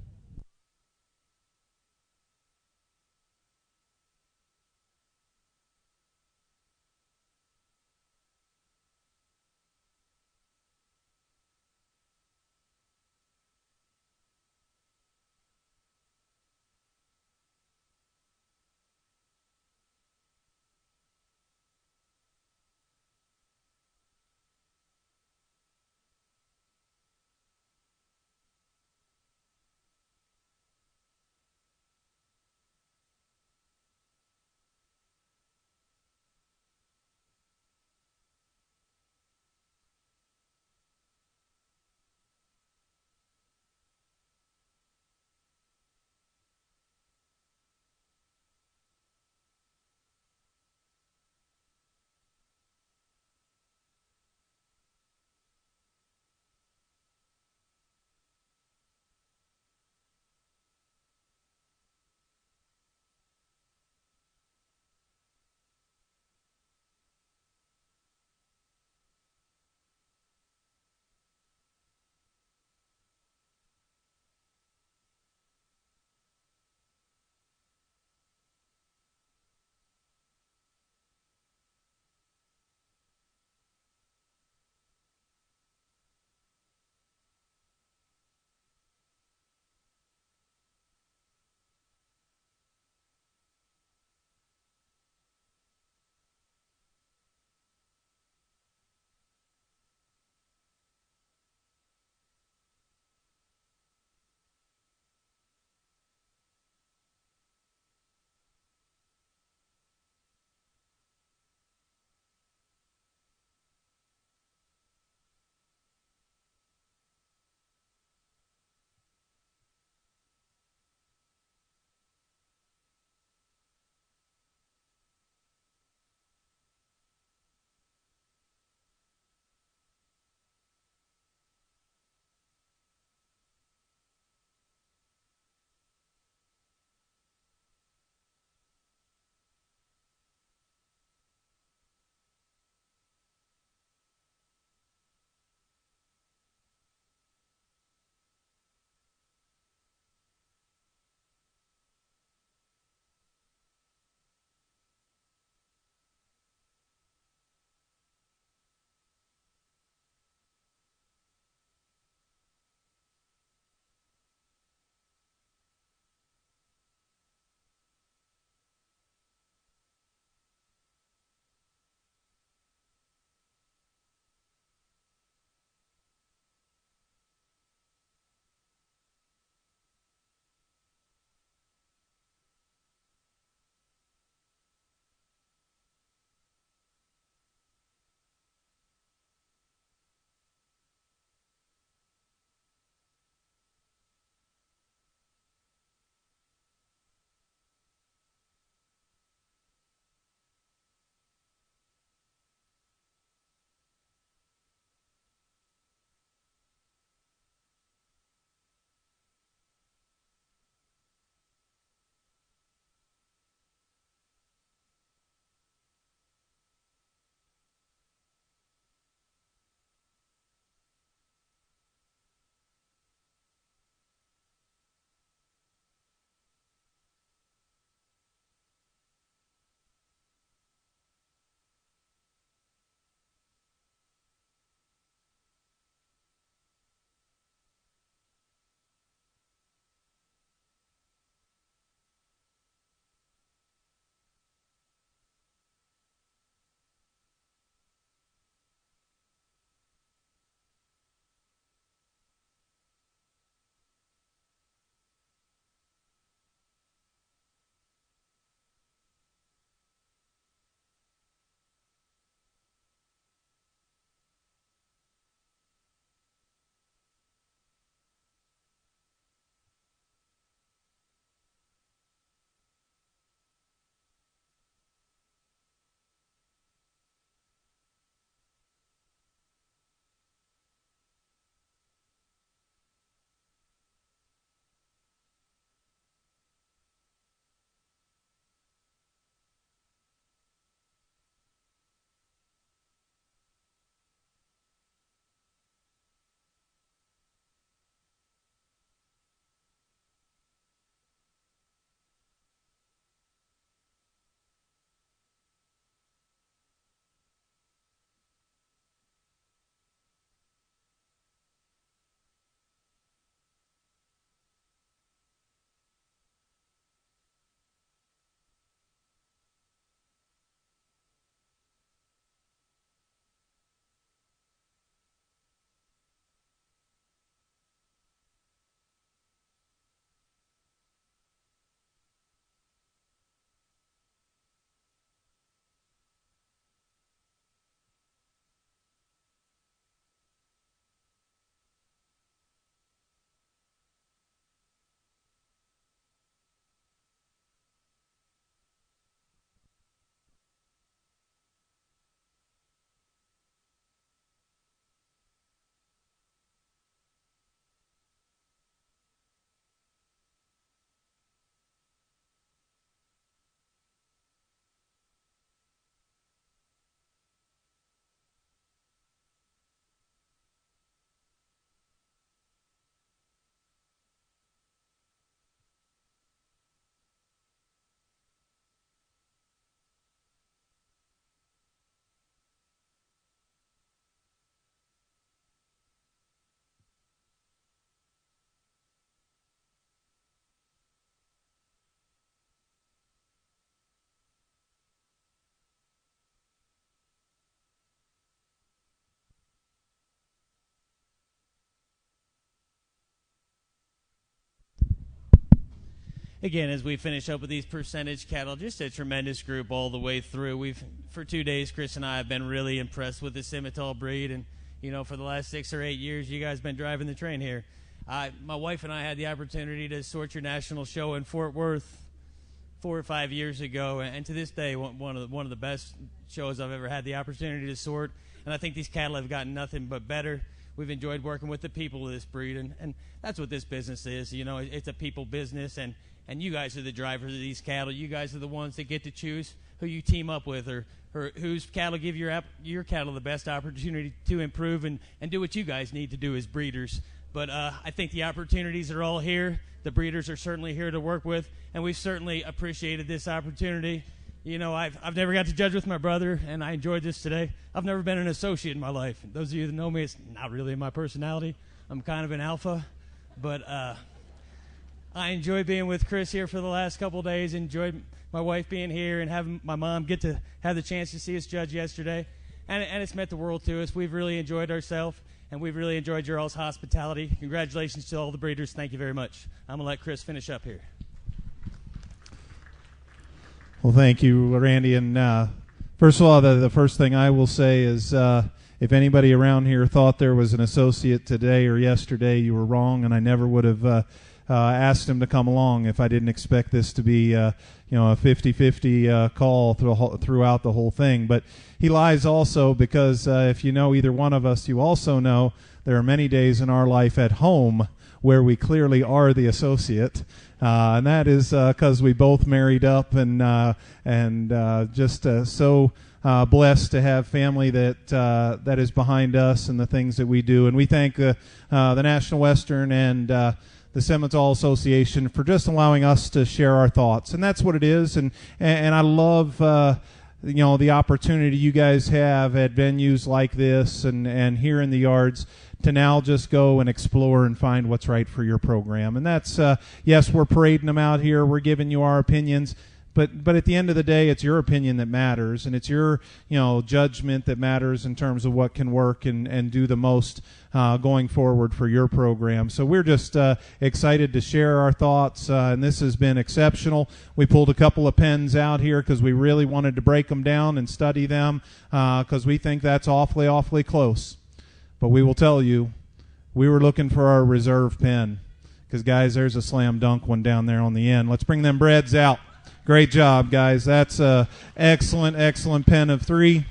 again, as we finish up with these percentage cattle, just a tremendous group all the way through. For 2 days, Chris and I have been really impressed with the Simmental breed, and for the last 6 or 8 years, you guys have been driving the train here. My wife and I had the opportunity to sort your national show in Fort Worth 4 or 5 years ago, and to this day, one of the best shows I've ever had the opportunity to sort. And I think these cattle have gotten nothing but better. We've enjoyed working with the people of this breed, and that's what this business is. It's a people business, and you guys are the drivers of these cattle. You guys are the ones that get to choose who you team up with, or whose cattle give your cattle the best opportunity to improve and do what you guys need to do as breeders. But I think the opportunities are all here. The breeders are certainly here to work with, and we've certainly appreciated this opportunity. I've never got to judge with my brother, and I enjoyed this today. I've never been an associate in my life. Those of you that know me, it's not really my personality. I'm kind of an alpha, but I enjoyed being with Chris here for the last couple of days. Enjoyed my wife being here and having my mom get to have the chance to see us judge yesterday, and it's meant the world to us. We've really enjoyed ourselves, and we've really enjoyed your all's hospitality. Congratulations to all the breeders. Thank you very much. I'm going to let Chris finish up here. Well, thank you, Randy. And first of all, the first thing I will say is if anybody around here thought there was an associate today or yesterday, you were wrong, and I never would have asked him to come along if I didn't expect this to be a 50-50 call throughout the whole thing. But he lies also because if you know either one of us, you also know there are many days in our life at home where we clearly are the associate, and that is because we both married up and just so blessed to have family that is behind us and the things that we do. And we thank the National Western and the Simmental Association for just allowing us to share our thoughts, and that's what it is. And I love the opportunity you guys have at venues like this and here in the yards to now just go and explore and find what's right for your program. And that's, yes, we're parading them out here. We're giving you our opinions. But at the end of the day, it's your opinion that matters, and it's your judgment that matters in terms of what can work and do the most going forward for your program. So we're just excited to share our thoughts, and this has been exceptional. We pulled a couple of pens out here because we really wanted to break them down and study them because we think that's awfully, awfully close. But we will tell you, we were looking for our reserve pen because, guys, there's a slam dunk one down there on the end. Let's bring them Breds out. Great job, guys. That's a excellent, excellent pen of 3.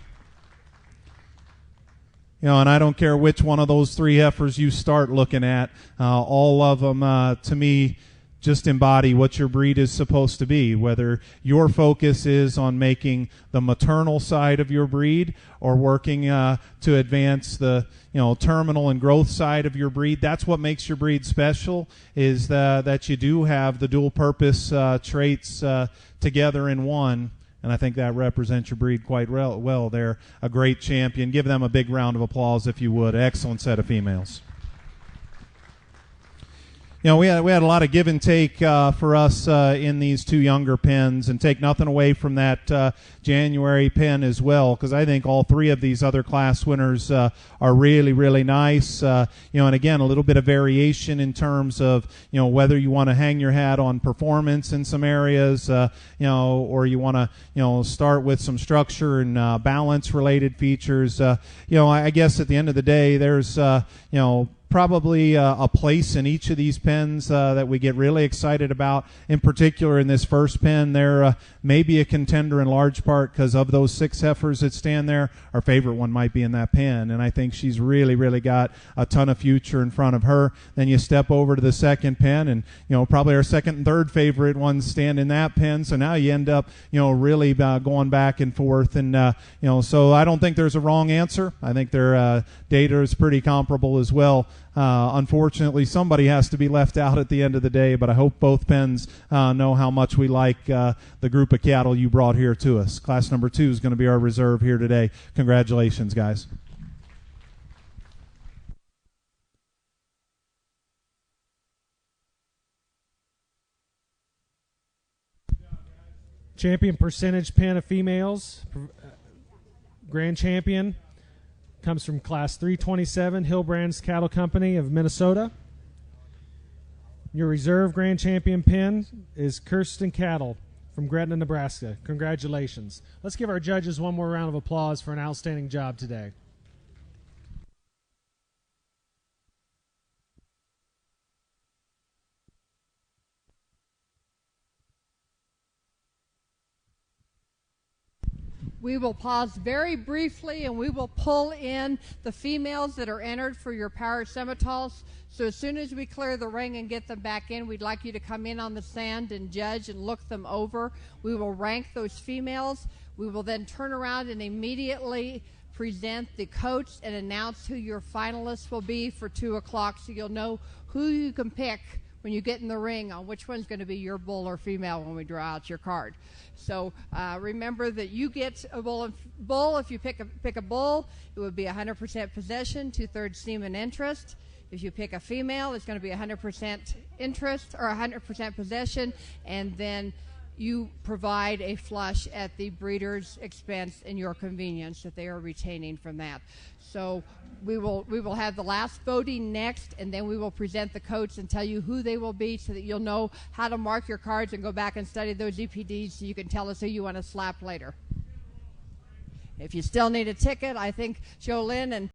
And I don't care which one of those 3 heifers you start looking at. All of them, to me, just embody what your breed is supposed to be, whether your focus is on making the maternal side of your breed or working to advance the terminal and growth side of your breed. That's what makes your breed special, is that you do have the dual purpose traits together in one. And I think that represents your breed quite well. They're a great champion. Give them a big round of applause if you would. Excellent set of females. We had a lot of give and take for us in these 2 younger pens, and take nothing away from that January pen as well, because I think all 3 of these other class winners are really, really nice. And again, a little bit of variation in terms of whether you want to hang your hat on performance in some areas, or you want to start with some structure and balance related features. I guess at the end of the day, there's probably a place in each of these pens that we get really excited about. In particular, in this first pen, there may be a contender in large part because of those 6 heifers that stand there. Our favorite one might be in that pen, and I think she's really, really got a ton of future in front of her. Then you step over to the second pen, and probably our second and third favorite ones stand in that pen. So now you end up really going back and forth, and so I don't think there's a wrong answer. I think their data is pretty comparable as well. Unfortunately, somebody has to be left out at the end of the day, but I hope both pens know how much we like the group of cattle you brought here to us. Class number 2 is going to be our reserve here today. Congratulations, guys. Champion percentage pen of females. Grand champion comes from Class 327, Hillbrands Cattle Company of Minnesota. Your reserve grand champion pin is Kirsten Cattle from Gretna, Nebraska. Congratulations. Let's give our judges one more round of applause for an outstanding job today. We will pause very briefly and we will pull in the females that are entered for your power Simmentals. So as soon as we clear the ring and get them back in, we'd like you to come in on the stand and judge and look them over. We will rank those females. We will then turn around and immediately present the coats and announce who your finalists will be for 2 o'clock, so you'll know who you can pick when you get in the ring on which one's going to be your bull or female when we draw out your card. So remember that you get a bull. If you pick a bull, it would be 100% possession, 2/3 semen interest. If you pick a female, it's going to be 100% interest or 100% possession, and then you provide a flush at the breeder's expense and your convenience that they are retaining from that. So we will have the last voting next, and then we will present the coats and tell you who they will be so that you'll know how to mark your cards and go back and study those EPDs so you can tell us who you want to slap later. If you still need a ticket, I think Jolynn and